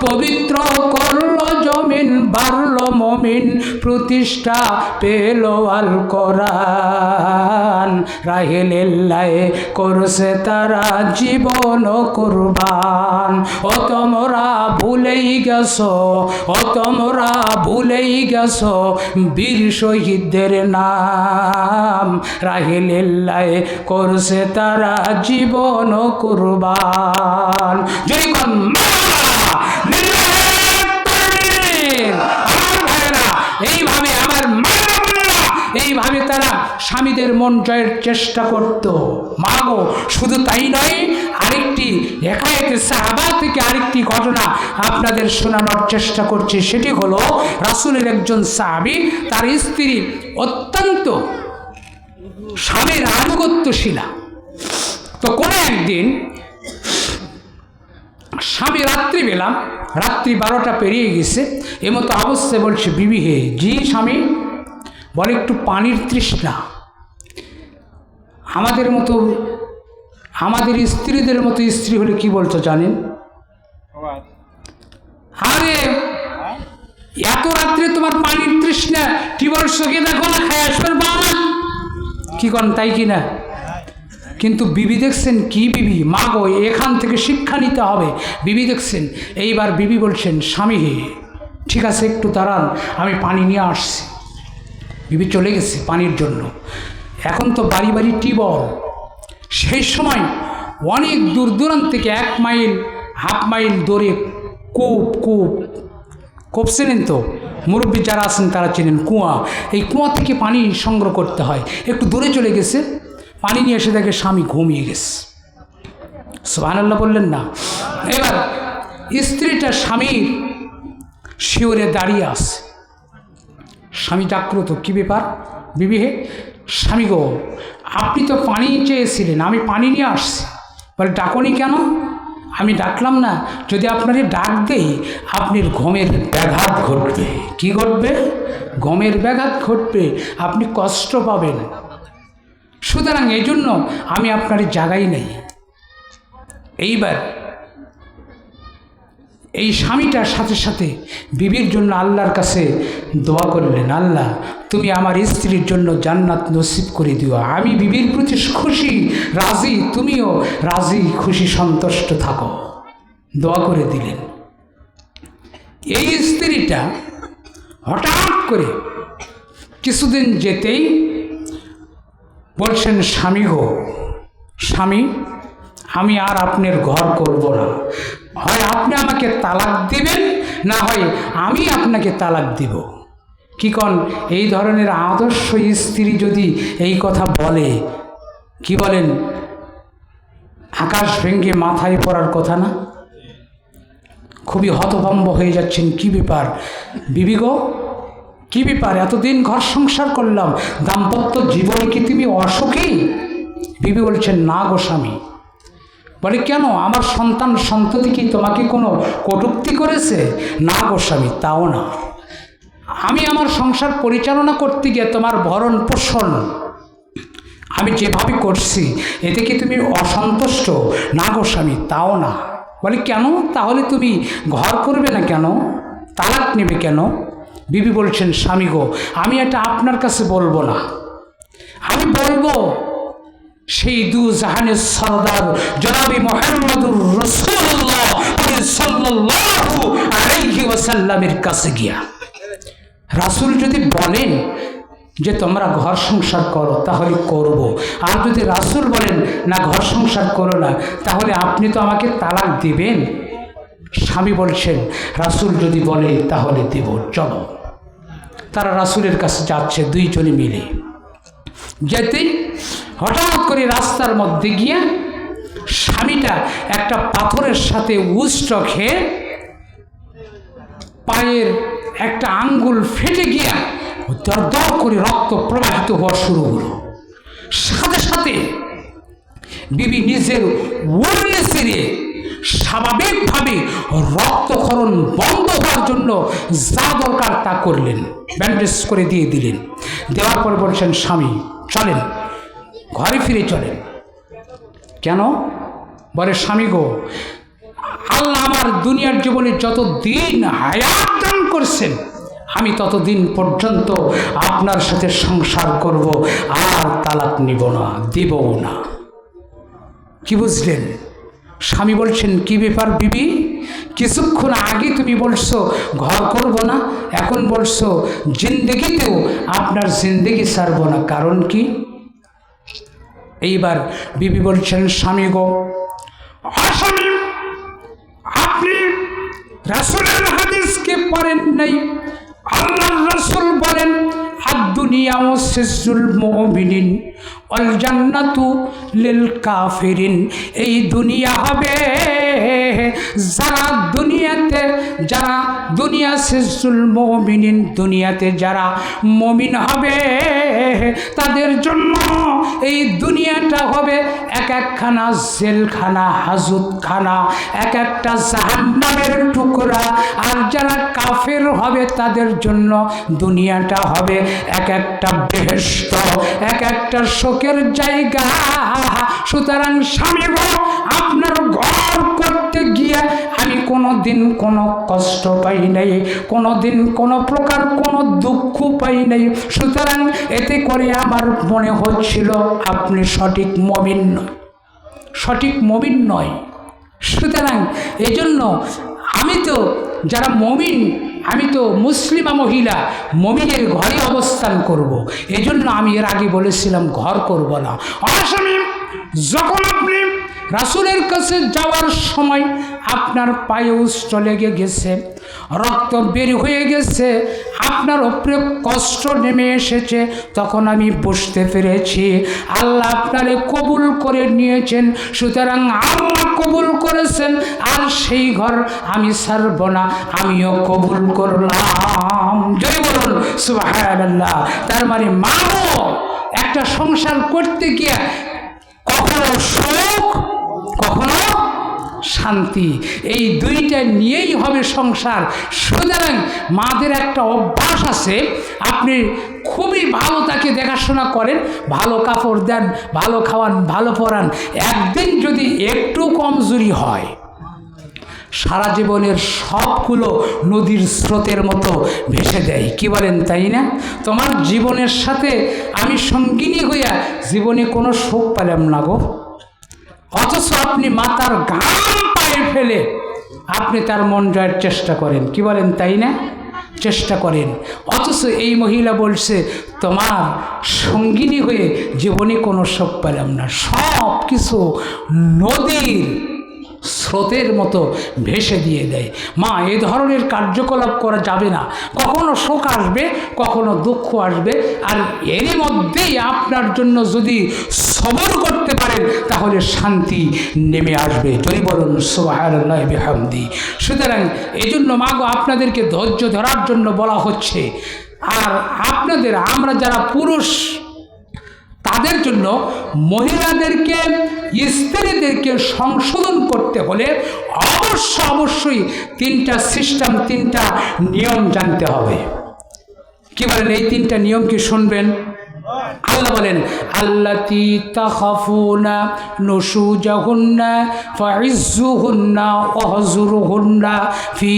Speaker 1: পবিত্র করলো জমিন, বাড়লো মমিন, প্রতিষ্ঠা পেল আল কোরআন। রাহিলিল্লাহে করছে তারা জীবন কুরবান। ও তোমরা ভুলেই গেছো, ও তোমরা ভুলেই গেছো বীর শহীদদের নাম। রাহিলিল্লাহে করছে তারা জীবন কুরবান। জয় কোন এইভাবে আমার এইভাবে তারা স্বামীদের মন জয়ের চেষ্টা করত। মাগো, শুধু তাই নয়, আরেকটি হেকায়েতে সাহাবা থেকে আরেকটি ঘটনা আপনাদের শোনানোর চেষ্টা করছি। সেটি হলো রাসূলের একজন সাহাবী, তার স্ত্রী অত্যন্ত স্বামীর আনুগত্যশীলা। তো কোনো একদিন স্বামী রাত্রিবেলা, রাত্রি 12টা পেরিয়ে গেছে, এমতো অবস্থায় বলছে, বিবি হে। জি স্বামী। বলে একটু পানির তৃষ্ণা। আমাদের মতো, আমাদের স্ত্রীদের মতো স্ত্রী হলে কি বলতো জানেন? আরে এত রাত্রে তোমার পানির তৃষ্ণা, কি বলছো? কে দেখো না, খাই আসবে বাবা, কি করেন তাই কি না? কিন্তু বিবি দেখছেন কি বিবি, মা গো, এখান থেকে শিক্ষা নিতে হবে। বিবি দেখছেন, এইবার বিবি বলছেন, স্বামী হে ঠিক আছে একটু দাঁড়ান, আমি পানি নিয়ে আসছি। বিবি চলে গেছে পানির জন্য। এখন তো বাড়ি বাড়ি টিউবওয়েল, সেই সময় অনেক দূর দূরান্ত থেকে 1 মাইল 1/2 মাইল দূরে কূপ চেনেন তো, মুরব্বী যারা আছেন তারা চেনেন, কুয়া। এই কুয়া থেকে পানি সংগ্রহ করতে হয়। একটু দূরে চলে গেছে, পানি নিয়ে এসে দেখে স্বামী ঘুমিয়ে গেছে। সুবহানাল্লাহ বললেন না? এবার স্ত্রীটা স্বামীর শিওরে দাঁড়িয়ে আসে। স্বামী জাগ্রত, কি ব্যাপার বিবি হে? স্বামী গো, আপনি তো পানি চেয়েছিলেন, আমি পানি নিয়ে আসছি। বলে ডাকনি কেন? আমি ডাকলাম না, যদি আপনারে ডাক দেই আপনার ঘুমের ব্যাঘাত ঘটবে। কি ঘটবে? ঘুমের ব্যাঘাত ঘটবে, আপনি কষ্ট পাবেন। সুতরাং এই জন্য আমি আপনার জাগাই নেই। এইবার এই স্বামীটার সাথে সাথে বিবির জন্য আল্লাহর কাছে দোয়া করলেন, আল্লাহ তুমি আমার স্ত্রীর জন্য জান্নাত নসিব করে দিও। আমি বিবির প্রতি খুশি, রাজি, তুমিও রাজি, খুশি, সন্তুষ্ট থাকো। দোয়া করে দিলেন। এই স্ত্রীটা হঠাৎ করে কিছুদিন যেতেই বলছেন, স্বামী গো, স্বামী আমি আর আপনার ঘর করব না। হয় আপনি আমাকে তালাক দিবেন, না হয় আমি আপনাকে তালাক দিব। কি কন? এই ধরনের আদর্শ স্ত্রী যদি এই কথা বলে, কি বলেন, আকাশ ভেঙে মাথায় পড়ার কথা না? খুবই হতভম্ব হয়ে যাচ্ছেন, কি ব্যাপার বিবি গো, কি ব্যাপার? এতদিন ঘর সংসার করলাম, দাম্পত্য জীবনে কি তুমি অসুখী? বিবি বলছেন, না গো স্বামী। বলে কেন? আমার সন্তান সন্ততি কি তোমাকে কোনো কটূক্তি করেছে? না গো স্বামী, তাও না। আমি আমার সংসার পরিচালনা করতে গিয়ে তোমার ভরণ পোষণ আমি যেভাবে করছি, এতে কি তুমি অসন্তুষ্ট? না গো স্বামী, তাও না। বলে কেন? তাহলে তুমি ঘর করবে না কেন? তালাক নেবে কেন? বিবি বলছেন, স্বামী গো, আমি এটা আপনার কাছে বলবো না, আমি বলবো সেই দু জাহানের সরদার জনাবি মুহাম্মদুর রাসূলুল্লাহ সাল্লাল্লাহু আলাইহি ওয়াসাল্লামের কাছে গিয়া। রাসূল যদি বলেন যে তোমরা ঘর সংসার করো, তাহলে করব। আর যদি রাসূল বলেন না ঘর সংসার করো না, তাহলে আপনি তো আমাকে তালাক দিবেন। স্বামী বলছেন, রাসূল যদি বলে তাহলে দেব, চলো। তারা রাসূলের কাছে যাচ্ছে দুইজনে মিলে। যেতেই হঠাৎ করে রাস্তার মধ্যে গিয়ে স্বামীটা একটা পাথরের সাথে উষ্ট খেয়ে পায়ের একটা আঙ্গুল ফেটে গিয়া দর করে রক্ত প্রবাহিত হওয়া শুরু হলো। সাথে সাথে বিবি নিজের ওড়না ছেড়ে স্বাভাবিকভাবে রক্তক্ষরণ বন্ধ হওয়ার জন্য যা দরকার তা করলেন, ব্যান্ডেজ করে দিয়ে দিলেন। দেওয়ার পর বলছেন, স্বামী চলেন, ঘরে ফিরে চলেন। কেন? বলে স্বামী গো, আল্লাহ আমার দুনিয়ার জীবনে যত দিন হায়াত দান করছেন আমি ততদিন পর্যন্ত আপনার সাথে সংসার করব, আর তালাক নিব না, দেবও না। কি বুঝলেন? স্বামী বলছেন কি ব্যাপার বিবি, কিছুক্ষণ আগে তুমি বলছো ঘর করব না, এখন বলছো জিন্দেগিতেও আপনার জিন্দেগি ছাড়ব না, কারণ কি? এইবার বিবি বলছেন স্বামী গো, স্বামী আপনি রাসূলের হাদিসকে পড়েন নাই। আল্লাহর রাসূল বলেন আদ-দুনিয়া সিজনুল মুমিনিন ওয়াল জান্নাতু লিল কাফিরিন। এই দুনিয়া হবে যারা দুনিয়া সিজনুল মুমিনিন, দুনিয়াতে যারা মুমিন হবে তাদের জন্য এই দুনিয়াটা হবে এক একখানা জেলখানা, হাজতখানা, এক একটা জাহান্নামের টুকরা। আর যারা কাফের হবে তাদের জন্য দুনিয়াটা হবে এক একটা বেহেশত, এক একটা শোকের জায়গা। সুতরাং স্বামী গো, আপনার ঘর করতে গিয়ে আমি কোনোদিন কোনো কষ্ট পাই নাই, কোনোদিন কোনো প্রকার কোনো দুঃখ পাই নাই। সুতরাং এতে করে আমার মনে হচ্ছিল আপনি সঠিক মুমিন নয়। সুতরাং এই জন্য আমি তো যারা মুমিন, আমি তো মুসলিমা মহিলা, মুমিনের ঘরে অবস্থান করব। এই জন্য আমি এর আগে বলেছিলাম ঘর করব না। অস্বামী যখন আপনি রাসূলের কাছে যাওয়ার সময় আপনার পায়ে উষ্ট লেগে গেছে, রক্ত বের হয়ে গেছে, আপনার উপরে কষ্ট নেমে এসেছে, তখন আমি বুঝতে পেরেছি আল্লাহ আপনারে কবুল করে নিয়েছেন। সুতরাং আল্লাহ কবুল করেছেন, আর সেই ঘর আমি ছাড়ব না, আমিও কবুল করলাম। জয় বলুন সুবহানাল্লাহ। তার মানে মানো একটা সংসার করতে গিয়ে কখনো সুখ কখনো শান্তি, এই দুইটা নিয়েই হবে সংসার। সুতরাং মাদের একটা অভ্যাস আছে, আপনি খুবই ভালো তাকে দেখাশোনা করেন, ভালো কাপড় দেন, ভালো খাওয়ান, ভালো পরান, একদিন যদি একটু কমজোরি হয় সারা জীবনের সবগুলো নদীর স্রোতের মতো ভেসে দেয়। কি বলেন তাই না? তোমার জীবনের সাথে আমি সঙ্গিনী হইয়া জীবনে কোনো সুখ পেলাম না গো, অথচ আপনি মাতার গান পায়ে ফেলে আপনি তার মন জয়ের চেষ্টা করেন। কি বলেন তাই না? চেষ্টা করেন, অথচ এই মহিলা বলছে তোমার সঙ্গিনী হয়ে জীবনে কোনো সুখ পেলাম না, সব কিছু নদীর স্রোতের মতো ভেসে দিয়ে দেয়। মা এই ধরনের কার্যকলাপ করা যাবে না, কখনো শোক আসবে, কখনো দুঃখ আসবে, আর এরই মধ্যেই আপনার জন্য যদি সবর করতে পারেন তাহলে শান্তি নেমে আসবে। যদি বলুন সুবহানাল্লাহি বিহামদি। সুতরাং এই জন্য মা গো, আপনাদেরকে ধৈর্য ধরার জন্য বলা হচ্ছে। আর আপনাদের, আমরা যারা পুরুষ তাদের জন্য মহিলাদেরকে, স্ত্রীদেরকে সংশোধন করতে হলে অবশ্যই তিনটা সিস্টেম, তিনটা নিয়ম জানতে হবে। কি বলেন? এই তিনটা নিয়ম কি শুনবেন? আল্লাহ বলেন আল্লাতী তাখাফুনা নুশুজাহুন্না ফাইজ্জুহুন্না ওয়াহজুরহুন্না ফি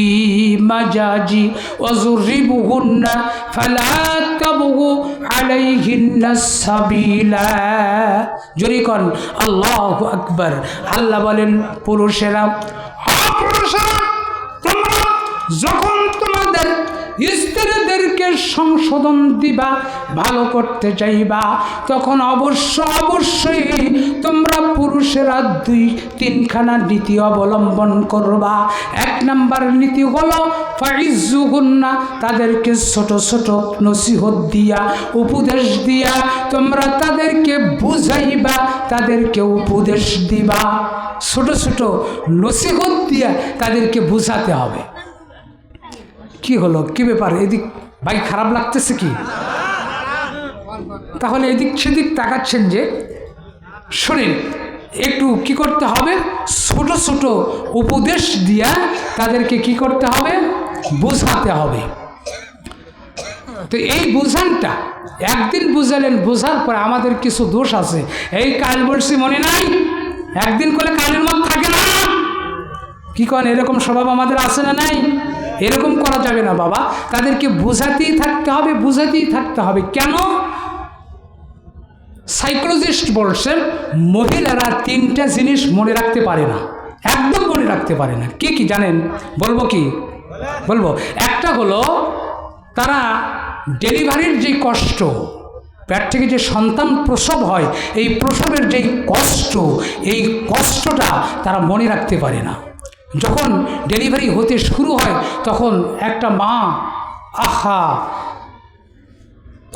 Speaker 1: মাজাজি ওয়াজরিবুহুন্না ফালা তাবগু আলাইহিন্না সাবিলা। জোরে কোন আল্লাহু আকবার। আল্লাহ বলেন পুরুষেরা, তোমরা যখন তোমাদের স্ত্রীদেরকে সংশোধন দিবা, ভালো করতে চাইবা, তখন অবশ্যই তোমরা পুরুষেরা 2-3খানা নীতি অবলম্বন করবা। 1 নম্বর নীতি হলো ফাইজ্জুহুন্না, তাদেরকে ছোট ছোট নসিহত দিয়া, উপদেশ দিয়া তোমরা তাদেরকে বুঝাইবা, তাদেরকে উপদেশ দিবা, ছোট ছোট নসিহত দিয়া তাদেরকে বুঝাতে হবে। কি হলো, কি ব্যাপার, এদিক ভাই খারাপ লাগতেছে কি? তাহলে এদিক সেদিক তাকাচ্ছেন যে? শোনেন, একটু কি করতে হবে, ছোট ছোট উপদেশ দিয়া তাদেরকে কি করতে হবে, বোঝাতে হবে। তো এই বোঝানটা একদিন বুঝালেন, বোঝার পরে আমাদের কিছু দোষ আছে, এই কাজ বলছি মনে নাই, একদিন করলে কালের মত থাকে না। কি করেন, এরকম স্বভাব আমাদের আছে না নাই? এরকম করা যাবে না বাবা, তাদেরকে বোঝাতেই থাকতে হবে, বোঝাতেই থাকতে হবে। কেন? সাইকোলজিস্ট বলছেন মহিলারা তিনটা জিনিস মনে রাখতে পারে না, একদম মনে রাখতে পারে না। কি কি জানেন? বলবো কি? বলবো। একটা হলো তারা ডেলিভারির যে কষ্ট, পেট থেকে যে সন্তান প্রসব হয়, এই প্রসবের যেই কষ্ট, এই কষ্টটা তারা মনে রাখতে পারে না। যখন ডেলিভারি হতে শুরু হয় তখন একটা মা, আহা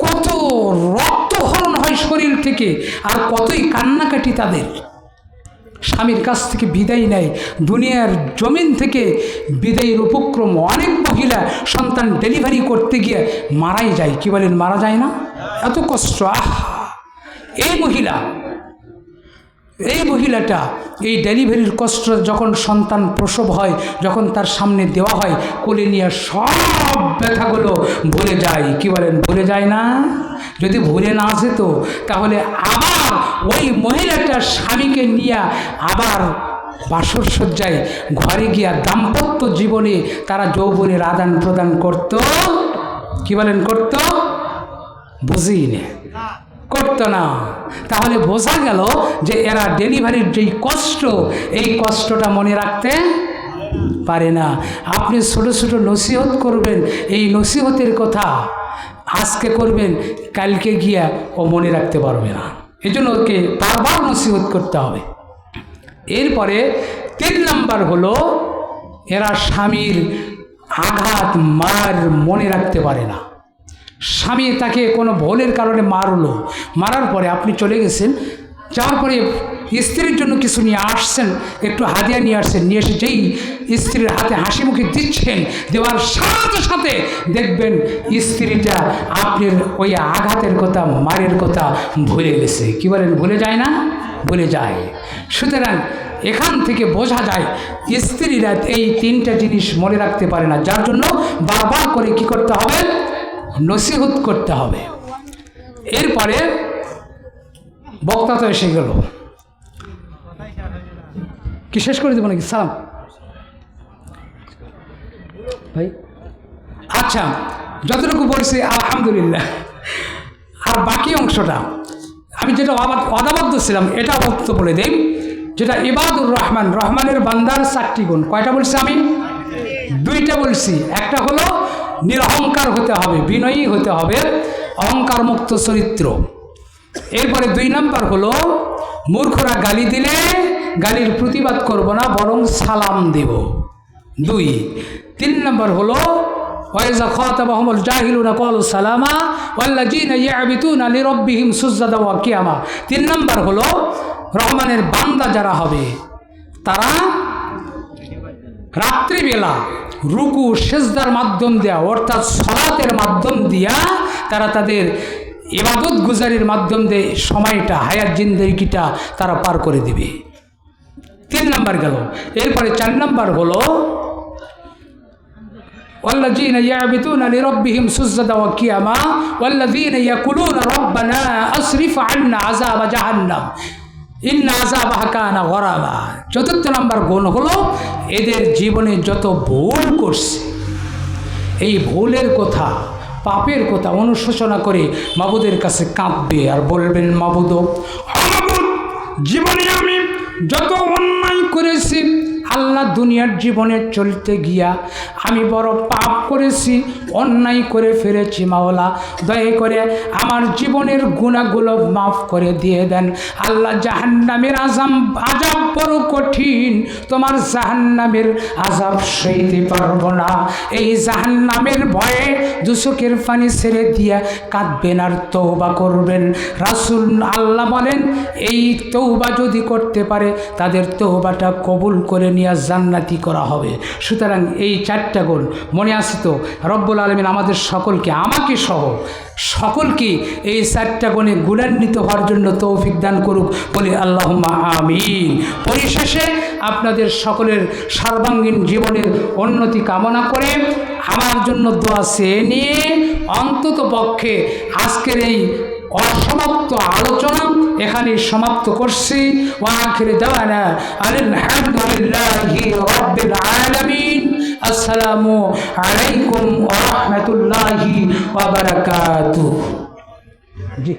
Speaker 1: কত রক্তক্ষরণ হয় শরীর থেকে, আর কতই কান্নাকাটি তাদের। স্বামীর কাছ থেকে বিদায় নেয়, দুনিয়ার জমিন থেকে বিদায়ের উপক্রম। অনেক মহিলা সন্তান ডেলিভারি করতে গিয়ে মারাই যায়। কি বলেন, মারা যায় না? এত কষ্ট। এই মহিলাটা এই ডেলিভারির কষ্ট, যখন সন্তান প্রসব হয়, যখন তার সামনে দেওয়া হয়, কোলে নিয়ে সব ব্যথাগুলো ভুলে যায়। কি বলেন, ভুলে যায় না? যদি ভুলে না যেত তাহলে আবার ওই মহিলাটার স্বামীকে নিয়ে আবার বাসর সজ্জায় ঘরে গিয়া দাম্পত্য জীবনে তারা যৌবনের আদান প্রদান করত। কি বলেন, করত? বুঝি না, করতো না। তাহলে বোঝা গেল যে এরা ডেলিভারির যেই কষ্ট, এই কষ্টটা মনে রাখতে পারে না। আপনি ছোট ছোট নসিহত করবেন, এই নসিহতের কথা আজকে করবেন, কালকে গিয়া ও মনে রাখতে পারবে না। এই জন্য ওকে বারবার নসিহত করতে হবে। এরপরে 3 নাম্বার হলো এরা স্বামীর আঘাত, মার মনে রাখতে পারে না। স্বামী তাকে কোনো ভুলের কারণে মারলো, মারার পরে আপনি চলে গেছেন, যাওয়ার পরে স্ত্রীর জন্য কিছু নিয়ে আসছেন, একটু হাদিয়া নিয়ে আসছেন, নিয়ে এসে যেই স্ত্রীর হাতে হাসি মুখে দিচ্ছেন, দেওয়ার সাথে সাথে দেখবেন স্ত্রীটা আপনার ওই আঘাতের কথা, মারের কথা ভুলে গেছে। কি বলেন, ভুলে যায় না? ভুলে যায়। সুতরাং এখান থেকে বোঝা যায় স্ত্রীরা এই 3টা জিনিস মনে রাখতে পারে না, যার জন্য বারবার করে কি করতে হবে? নসিহত করতে হবে। এরপরে বক্তা তো এসে গেল, কি শেষ করে দেবো নাকি? সালাম ভাই। আচ্ছা, যতটুকু বলছি আলহামদুলিল্লাহ। আর বাকি অংশটা আমি যেটা অদাবদ্ধ ছিলাম এটা অবদ্ধ বলে দেই, যেটা ইবাদুর রহমান, রহমানের বান্দার 4টি গুণ। কয়টা বলছি আমি? 2টা বলছি। একটা হলো নিরহংকার হতে হবে, বিনয়ী হতে হবে, অহংকার মুক্ত চরিত্র। এরপরে 2 নাম্বার হলো মূর্খরা গালি দিলে গালির প্রতিবাদ করব না, বরং সালাম দেব। 2। 3 নাম্বার হলো ওয়াইজা খাতাবাহুমুল জাহিলুনা ক্বালু সালামা ওয়াল্লাযীনা ইয়াবিতুনা লিরাব্বিহিম সুজদান ওয়া কিয়ামা। 3 নাম্বার হলো রহমানের বান্দা যারা হবে তারা রাত্রিবেলা রুকু সেজদার মাধ্যম দেয়া, অর্থাৎ সালাতের মাধ্যম দিয়া তারা তাদের ইবাদত গুজারির মাধ্যম দিয়ে সময়টা, হায়াত জিন্দেগিটা তারা পার করে দিবে। 3 নাম্বার গেল। এরপরে 4 নাম্বার হলো ওয়াল্লাযীনা ইয়াবিতুনা লিরাব্বিহিম সুজদান ওয়া কিয়ামা ওয়াল্লাযীনা ইয়াকুলুনা রাব্বানা আসরিফ আন্না আযাব জাহান্নাম ইন্না আযাবাহা কানা গরামা। 4 নাম্বার গুণ হলো এদের জীবনে যত ভুল করছে, এই ভুলের কথা, পাপের কথা অনুশোচনা করে মাবুদের কাছে কাঁদবে আর বলবেন, মাবুদ, জীবনে আমি যত অন্যায় করেছি, আল্লাহ দুনিয়ার জীবনে চলতে গিয়া আমি বড় পাপ করেছি, অন্যায় করে ফেলেছি। মাওলা, দয়া করে আমার জীবনের গুনাহগুলো মাফ করে দিয়ে দেন। আল্লাহ, জাহান্নামের আযাব বড় কঠিন, তোমার জাহান্নামের আযাব সইতে পারবো না। এই জাহান্নামের ভয়ে দুচোখের পানি ছেড়ে দিয়া কাঁদবেন আর তওবা করবেন। রাসূল আল্লাহ বলেন, এই তওবা যদি করতে পারে তাদের তওবাটা কবুল করে নিয়ে জান্নাতি করা হবে। সুতরাং এই 4টা গুণ মনে আছে তো? রব্বুল আলামিন আমাদের সকলকে, আমাকে সহ সকলকে এই 4টা গুণে গুণান্বিত হওয়ার জন্য তৌফিক দান করুক, বলি আল্লাহুম্মা আমিন। পরিশেষে আপনাদের সকলের সর্বাঙ্গীন জীবনের উন্নতি কামনা করে আমার জন্য দোয়া চেয়ে নিয়ে অন্তত পক্ষে আজকের এই অসমাপ্ত আলোচনা এখানেই সমাপ্ত করছি। ওয়া আখির দাওয়ানা আলহামদুলিল্লাহি রাব্বিল আলামিন। আসসালামু আলাইকুম ওয়া রাহমাতুল্লাহি ওয়া বারাকাতুহু। জি।